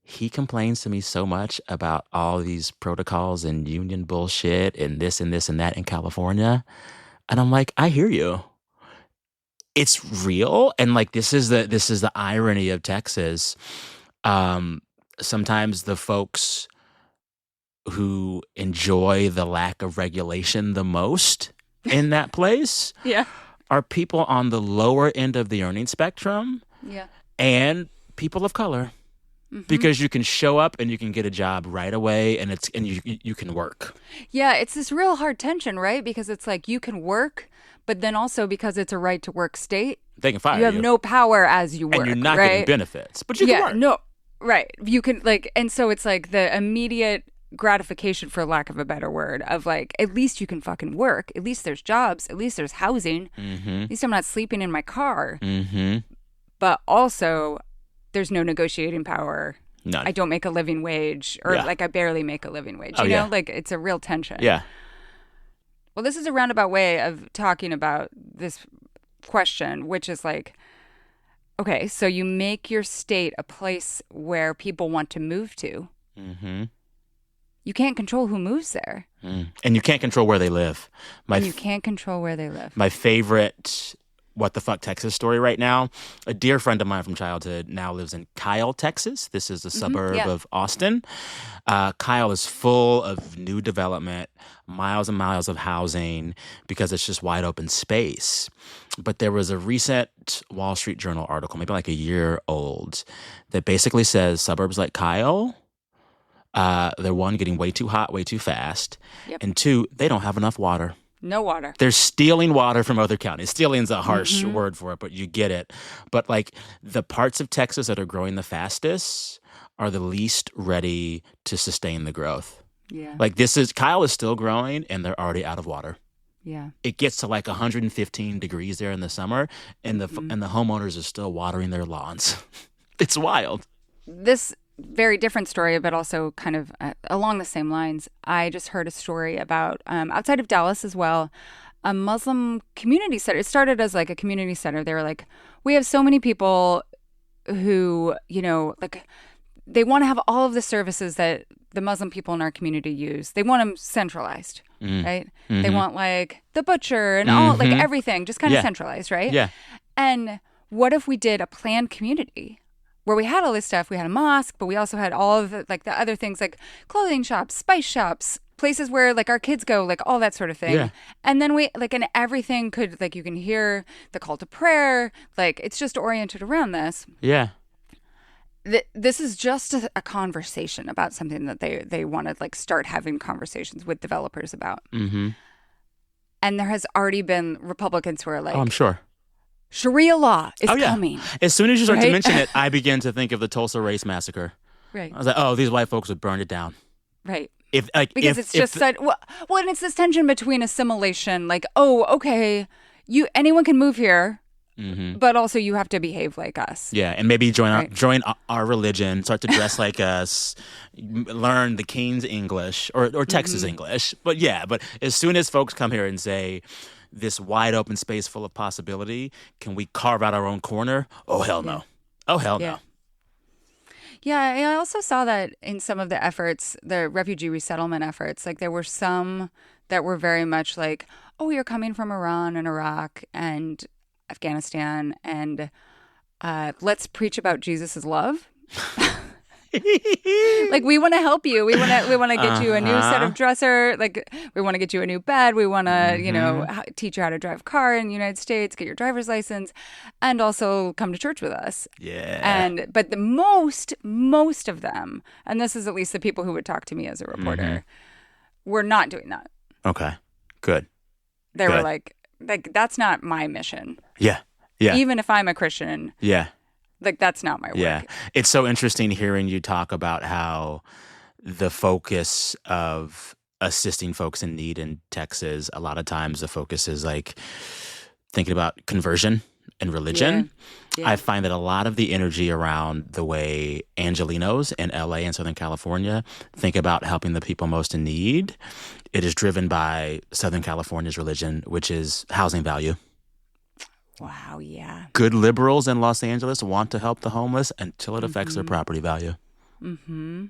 He complains to me so much about all these protocols and union bullshit and this and this and that in California. And I'm like, I hear you. It's real. And this is the irony of Texas. Sometimes the folks who enjoy the lack of regulation the most in that place are people on the lower end of the earning spectrum and people of color. Because you can show up and you can get a job right away, and you can work. Yeah, it's this real hard tension, right? Because it's you can work, but then also because it's a right to work state, they can fire you. You have no power as you work, and you're not right? getting benefits, but you can work. No, right? You can and so it's the immediate gratification, for lack of a better word, of at least you can fucking work, at least there's jobs, at least there's housing, at least I'm not sleeping in my car. But also, there's no negotiating power. None. I don't make a living wage, or I barely make a living wage. You know, it's a real tension. Yeah. Well, this is a roundabout way of talking about this question, which is okay, so you make your state a place where people want to move to. You can't control who moves there. And you can't control where they live. You can't control where they live. My favorite What the Fuck Texas story right now, a dear friend of mine from childhood now lives in Kyle, Texas. This is a suburb of Austin. Kyle is full of new development, miles and miles of housing, because it's just wide open space. But there was a recent Wall Street Journal article, maybe a year old, that basically says suburbs like Kyle, they're one, getting way too hot, way too fast, and two, they don't have enough water. No water. They're stealing water from other counties. Stealing's a harsh word for it, but you get it. But the parts of Texas that are growing the fastest are the least ready to sustain the growth. Yeah. Kyle is still growing and they're already out of water. Yeah. It gets to 115 degrees there in the summer, and the homeowners are still watering their lawns. It's wild. This very different story, but also kind of along the same lines. I just heard a story about outside of Dallas as well, a Muslim community center. It started as a community center. They were we have so many people who, they want to have all of the services that the Muslim people in our community use. They want them centralized, right? They want the butcher and all, everything, just kind of centralized, right? Yeah. And what if we did a planned community where we had all this stuff? We had a mosque, but we also had all of the other things, clothing shops, spice shops, places where our kids go, all that sort of thing. Yeah. And then we and everything could you can hear the call to prayer. It's just oriented around this. Yeah. This is just a conversation about something that they want to start having conversations with developers about. And there has already been Republicans who are oh, I'm sure. Sharia law is coming. As soon as you start to mention it, I begin to think of the Tulsa Race Massacre. Right. I was like, oh, these white folks would burn it down. Right. Because it's just such well, and it's this tension between assimilation, like, oh, okay, anyone can move here, but also you have to behave like us. Yeah, and maybe join our religion, start to dress like us, learn the King's English or Texas English. But as soon as folks come here and say, this wide open space full of possibility, can we carve out our own corner? Oh, hell no. Oh, hell no. Yeah, I also saw that in some of the efforts, the refugee resettlement efforts, like there were some that were very much like, oh, you're coming from Iran and Iraq and Afghanistan, and let's preach about Jesus' love. Like, we want to help you. We want to get you a new set of dresser. Like, we want to get you a new bed. We want to, teach you how to drive a car in the United States, get your driver's license, and also come to church with us. Yeah. But the most of them, and this is at least the people who would talk to me as a reporter, were not doing that. Okay. Good. They were like, that's not my mission. Yeah. Yeah. Even if I'm a Christian. Yeah. Like, that's not my work. Yeah. It's so interesting hearing you talk about how the focus of assisting folks in need in Texas, a lot of times the focus is like thinking about conversion and religion. Yeah. I find that a lot of the energy around the way Angelenos in LA and Southern California think about helping the people most in need, it is driven by Southern California's religion, which is housing value. Wow, yeah. Good liberals in Los Angeles want to help the homeless until it affects their property value. Mm-hmm.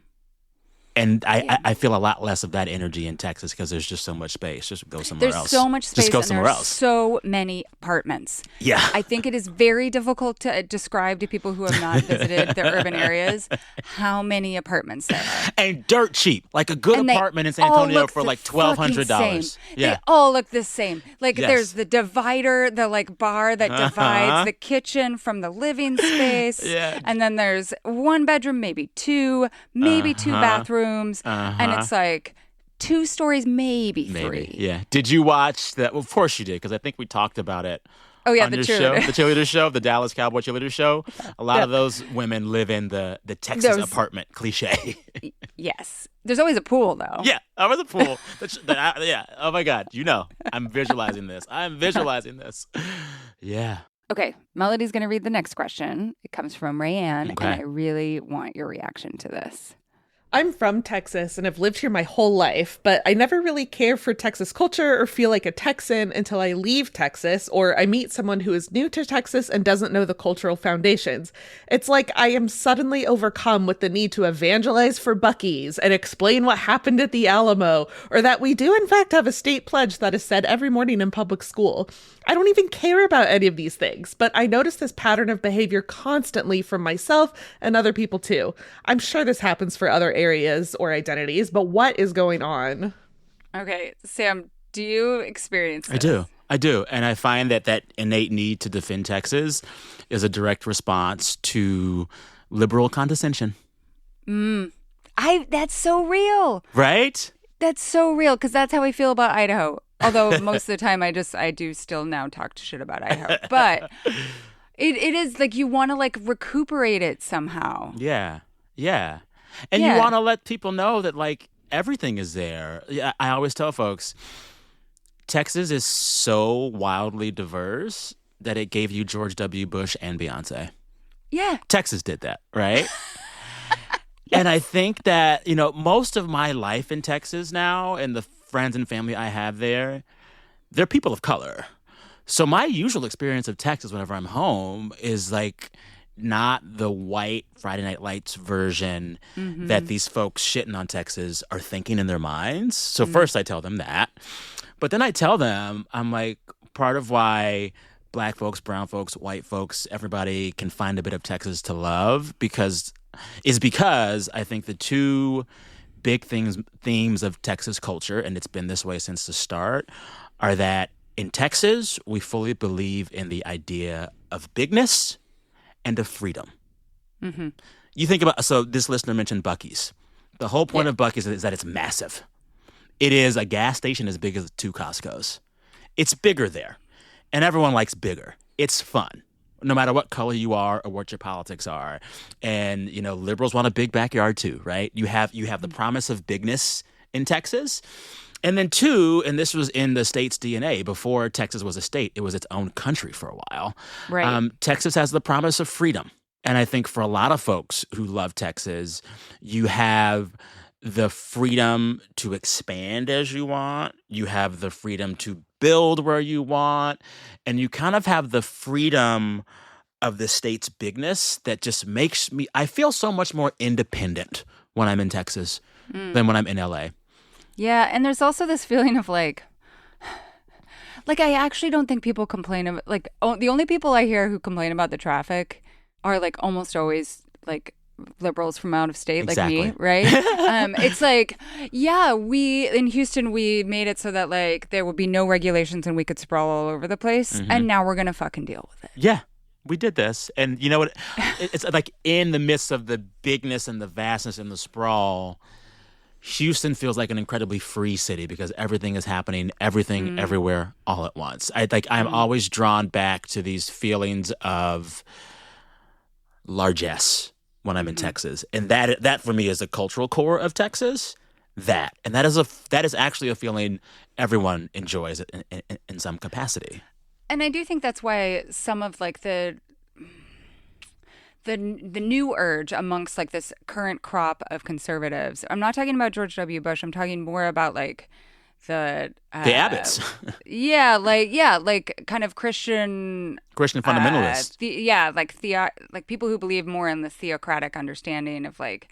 And I feel a lot less of that energy in Texas because there's just so much space. Just go somewhere else. There's so much space. Just go and somewhere else. So many apartments. Yeah. I think it is very difficult to describe to people who have not visited the urban areas how many apartments there are. And dirt cheap. Like a good apartment in San Antonio for like $1,200. Yeah. They all look the same. Like there's the divider, the like bar that divides the kitchen from the living space. Yeah. And then there's one bedroom, maybe two bathrooms. And it's like 2 stories, maybe 3. Yeah. Did you watch that? Well, of course you did, because I think we talked about it. Oh, yeah, on the your cheerleader. show, the cheerleader show, the Dallas Cowboy cheerleader show. A lot of those women live in the Texas apartment cliche. Yes. There's always a pool, though. Yeah, over the pool. Yeah. Oh, my God. I'm visualizing this. Yeah. Okay, Melody's going to read the next question. It comes from Rayanne, Okay. and I really want your reaction to this. I'm from Texas and have lived here my whole life, but I never really care for Texas culture or feel like a Texan until I leave Texas or I meet someone who is new to Texas and doesn't know the cultural foundations. It's like I am suddenly overcome with the need to evangelize for Buc-ee's and explain what happened at the Alamo, or that we do in fact have a state pledge that is said every morning in public school. I don't even care about any of these things, but I notice this pattern of behavior constantly from myself and other people too. I'm sure this happens for other areas or identities, but what is going on? Okay, Sam, do you experience this? I do. And I find that innate need to defend Texas is a direct response to liberal condescension. That's so real. Right? That's so real, because that's how I feel about Idaho. Although most of the time I do still now talk shit about Idaho. But it is like you want to like recuperate it somehow. Yeah. Yeah. And you want to let people know that like everything is there. Yeah, I always tell folks, Texas is so wildly diverse that it gave you George W. Bush and Beyonce. Yeah. Texas did that, right? Yes. And I think that, most of my life in Texas now and the friends and family I have there, they're people of color. So my usual experience of Texas whenever I'm home is like not the white Friday Night Lights version that these folks shitting on Texas are thinking in their minds. So first I tell them that. But then I tell them, I'm like, part of why Black folks, brown folks, white folks, everybody can find a bit of Texas to love because I think the two big themes of Texas culture, and it's been this way since the start, are that in Texas, we fully believe in the idea of bigness and of freedom. Mm-hmm. You think about, so this listener mentioned Buc-ee's. The whole point of Buc-ee's is that it's massive. It is a gas station as big as 2 Costco's. It's bigger there. And everyone likes bigger. It's fun. no matter what color you are or what your politics are. And, liberals want a big backyard too, right? You have the promise of bigness in Texas. And then two, and this was in the state's DNA, before Texas was a state, it was its own country for a while. Right. Texas has the promise of freedom. And I think for a lot of folks who love Texas, you have the freedom to expand as you want. You have the freedom to build where you want. And you kind of have the freedom of the state's bigness that just makes me, I feel so much more independent when I'm in Texas than when I'm in LA. Yeah, and there's also this feeling of like I actually don't think people complain about, the only people I hear who complain about the traffic are like almost always like liberals from out of state, Exactly. like me, right? It's like, yeah, we in Houston, we made it so that like there would be no regulations and we could sprawl all over the place. And now we're going to fucking deal with it. Yeah, we did this. And you know what? It's like in the midst of the bigness and the vastness and the sprawl, Houston feels like an incredibly free city because everything is happening, everything, everywhere, all at once. I'm always drawn back to these feelings of largesse when I'm in Texas, and that for me is the cultural core of Texas. That is actually a feeling everyone enjoys in some capacity. And I do think that's why some of like the new urge amongst like this current crop of conservatives. I'm not talking about George W. Bush. I'm talking more about like the Abbots. like kind of Christian fundamentalists. Like people who believe more in the theocratic understanding of like,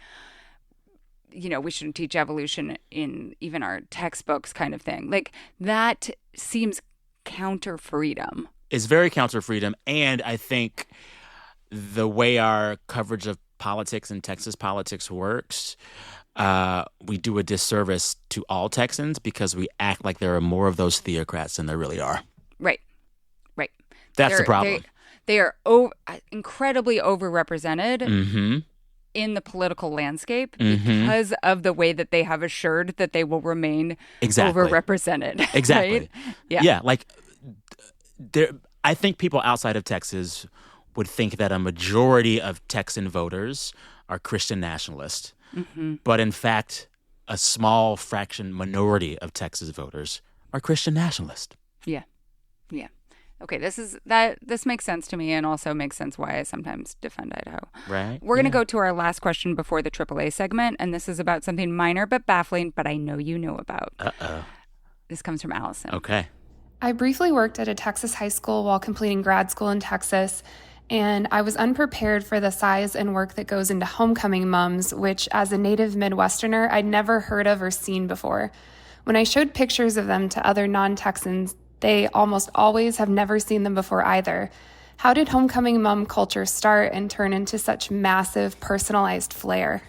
we shouldn't teach evolution in even our textbooks kind of thing. Like that seems counter freedom. It's very counter freedom, and I think the way our coverage of politics and Texas politics works, we do a disservice to all Texans because we act like there are more of those theocrats than there really are. Right. That's the problem. They are incredibly overrepresented in the political landscape because of the way that they have assured that they will remain overrepresented. Exactly. Right? Yeah. Like, I think people outside of Texas would think that a majority of Texan voters are Christian nationalists. But in fact, a small minority of Texas voters are Christian nationalists. Yeah. Okay, this makes sense to me, and also makes sense why I sometimes defend Idaho. Right. We're going to go to our last question before the AAA segment, and this is about something minor but baffling, but I know you know about. Uh-oh. This comes from Allison. Okay. I briefly worked at a Texas high school while completing grad school in Texas, and I was unprepared for the size and work that goes into homecoming mums, which as a native Midwesterner, I'd never heard of or seen before. When I showed pictures of them to other non-Texans, they almost always have never seen them before either. How did homecoming mom culture start and turn into such massive personalized flair?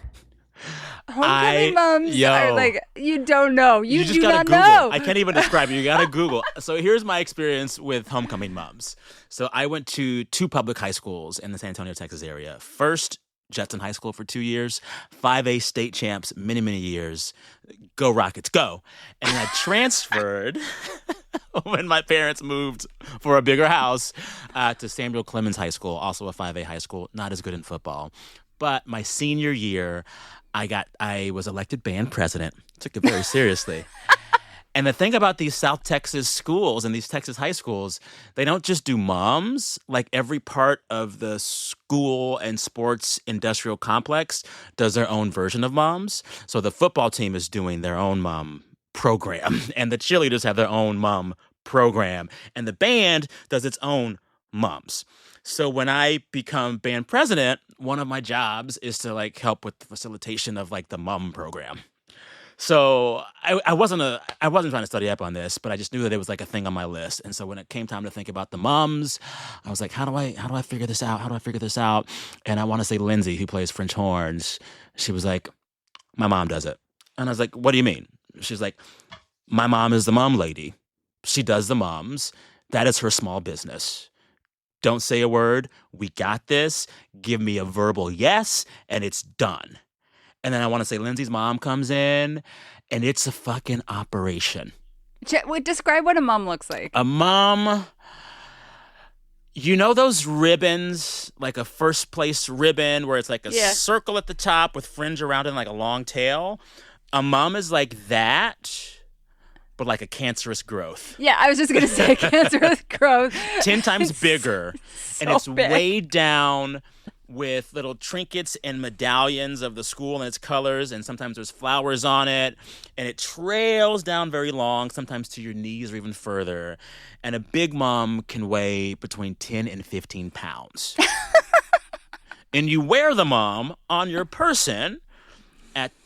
Homecoming mums are like, you don't know. You just do gotta not Google. know. I can't even describe it. You gotta Google. So here's my experience with homecoming moms. So I went to 2 public high schools in the San Antonio, Texas area. First, Judson High School for 2 years, 5A state champs, many, many years. Go Rockets, go. And I transferred when my parents moved for a bigger house to Samuel Clemens High School, also a 5A high school, not as good in football. But my senior year, I was elected band president. Took it very seriously. And the thing about these South Texas schools and these Texas high schools, they don't just do moms. Like every part of the school and sports industrial complex does their own version of moms. So the football team is doing their own mom program, and the cheerleaders have their own mom program, and the band does its own moms. So when I become band president, one of my jobs is to like help with the facilitation of like the mom program. So I wasn't trying to study up on this, but I just knew that it was like a thing on my list. And so when it came time to think about the moms, I was like, how do I figure this out? How do I figure this out? And I want to say Lindsay, who plays French horns, she was like, my mom does it. And I was like, what do you mean? She's like, my mom is the mom lady. She does the moms. That is her small business. Don't say a word. We got this. Give me a verbal yes, and it's done. And then I want to say Lindsay's mom comes in, and it's a fucking operation. Wait, describe what a mom looks like. A mom, You know those ribbons, like a first place ribbon where it's like a circle at the top with fringe around it and like a long tail? A mum is like that, but like a cancerous growth. Yeah, I was just going to say cancerous growth. 10 times bigger. So and it's big. weighed down with little trinkets and medallions of the school and its colors, and sometimes there's flowers on it, and it trails down very long, sometimes to your knees or even further. And a big mom can weigh between 10 and 15 pounds. And you wear the mom on your person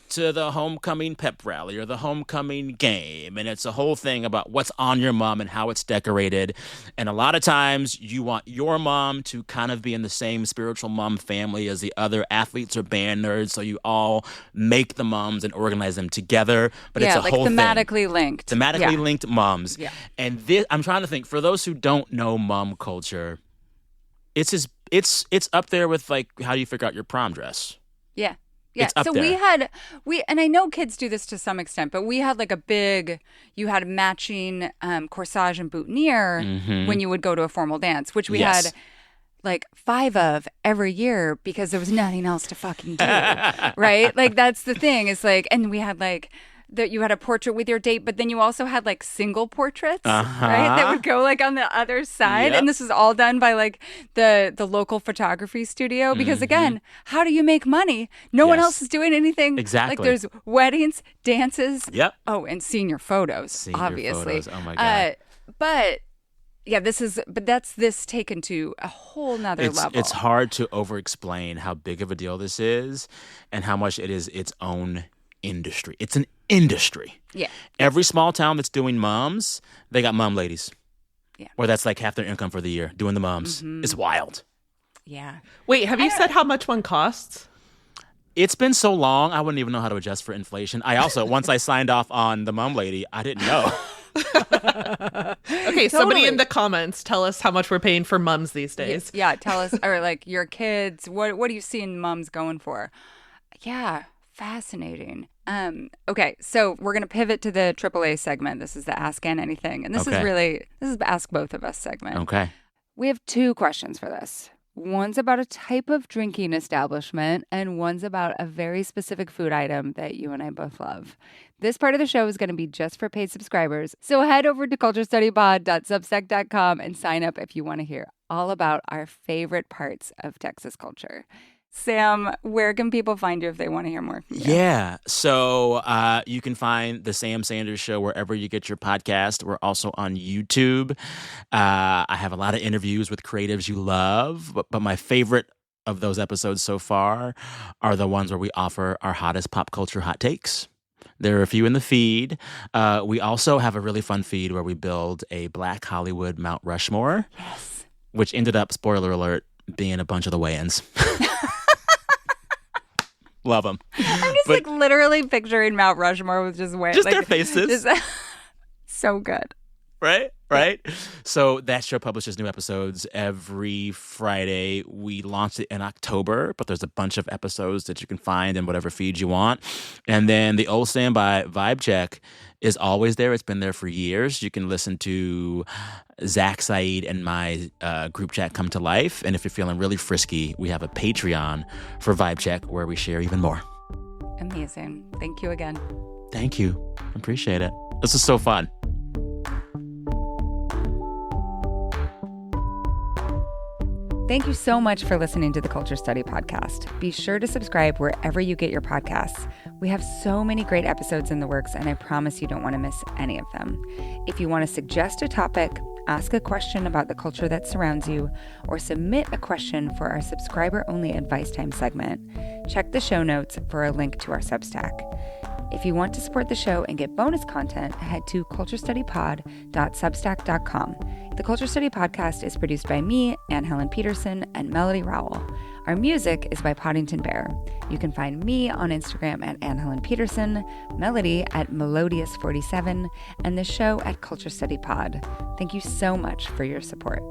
to the homecoming pep rally or the homecoming game. And it's a whole thing about what's on your mom and how it's decorated. And a lot of times you want your mom to kind of be in the same spiritual mom family as the other athletes or band nerds. So you all make the moms and organize them together. But it's a like whole thematically thing. linked. Thematically linked moms. Yeah. And I'm trying to think, for those who don't know mom culture, it's up there with like, how do you figure out your prom dress? Yeah. Yeah, It's up so there. and I know kids do this to some extent, but we had like you had matching corsage and boutonniere when you would go to a formal dance, which we had like 5 of every year because there was nothing else to fucking do, right? Like that's the thing. It's like, and we had like that you had a portrait with your date, but then you also had like single portraits, right? That would go like on the other side. Yep. And this was all done by like the local photography studio. Because again, how do you make money? No one else is doing anything. Exactly. Like there's weddings, dances. Yep. Oh, and senior photos, Senior obviously. photos. Oh my God. But yeah, that's this taken to a whole nother level. It's hard to over-explain how big of a deal this is and how much it is its own industry. It's an industry. Yeah. Every small town that's doing moms, they got mom ladies. Yeah. Or that's like half their income for the year, doing the moms. It's wild. Yeah. Wait, have you said how much one costs? It's been so long, I wouldn't even know how to adjust for inflation. I also, once I signed off on the mom lady, I didn't know. Okay, somebody in the comments tell us how much we're paying for mums these days. Yeah, tell us, or like your kids, what are you seeing moms going for? Yeah, fascinating. Okay, so we're going to pivot to the AAA segment. This is the Ask Ann Anything. And this is the Ask Both of Us segment. Okay. We have 2 questions for this. One's about a type of drinking establishment, and one's about a very specific food item that you and I both love. This part of the show is going to be just for paid subscribers, so head over to culturestudypod.substack.com and sign up if you want to hear all about our favorite parts of Texas culture. Sam, where can people find you if they want to hear more from you? Yeah. So you can find The Sam Sanders Show wherever you get your podcast. We're also on YouTube. I have a lot of interviews with creatives you love, but my favorite of those episodes so far are the ones where we offer our hottest pop culture hot takes. There are a few in the feed. We also have a really fun feed where we build a Black Hollywood Mount Rushmore, which ended up, spoiler alert, being a bunch of the weigh-ins. Love them. I'm just like literally picturing Mount Rushmore with just like, their faces. So good. Right? So that show publishes new episodes every Friday. We launched it in October, but there's a bunch of episodes that you can find in whatever feed you want. And then the old standby Vibe Check is always there. It's been there for years. You can listen to Zach, Saeed, and my group chat come to life. And if you're feeling really frisky, we have a Patreon for Vibe Check where we share even more. Amazing. Thank you again. Thank you. Appreciate it. This is so fun. Thank you so much for listening to the Culture Study Podcast. Be sure to subscribe wherever you get your podcasts. We have so many great episodes in the works, and I promise you don't want to miss any of them. If you want to suggest a topic, ask a question about the culture that surrounds you, or submit a question for our subscriber-only advice time segment, check the show notes for a link to our Substack. If you want to support the show and get bonus content, head to culturestudypod.substack.com. The Culture Study Podcast is produced by me, Anne Helen Peterson, and Melody Rowell. Our music is by Poddington Bear. You can find me on Instagram at Anne Helen Peterson, Melody at Melodious47, and the show at Culture Study Pod. Thank you so much for your support.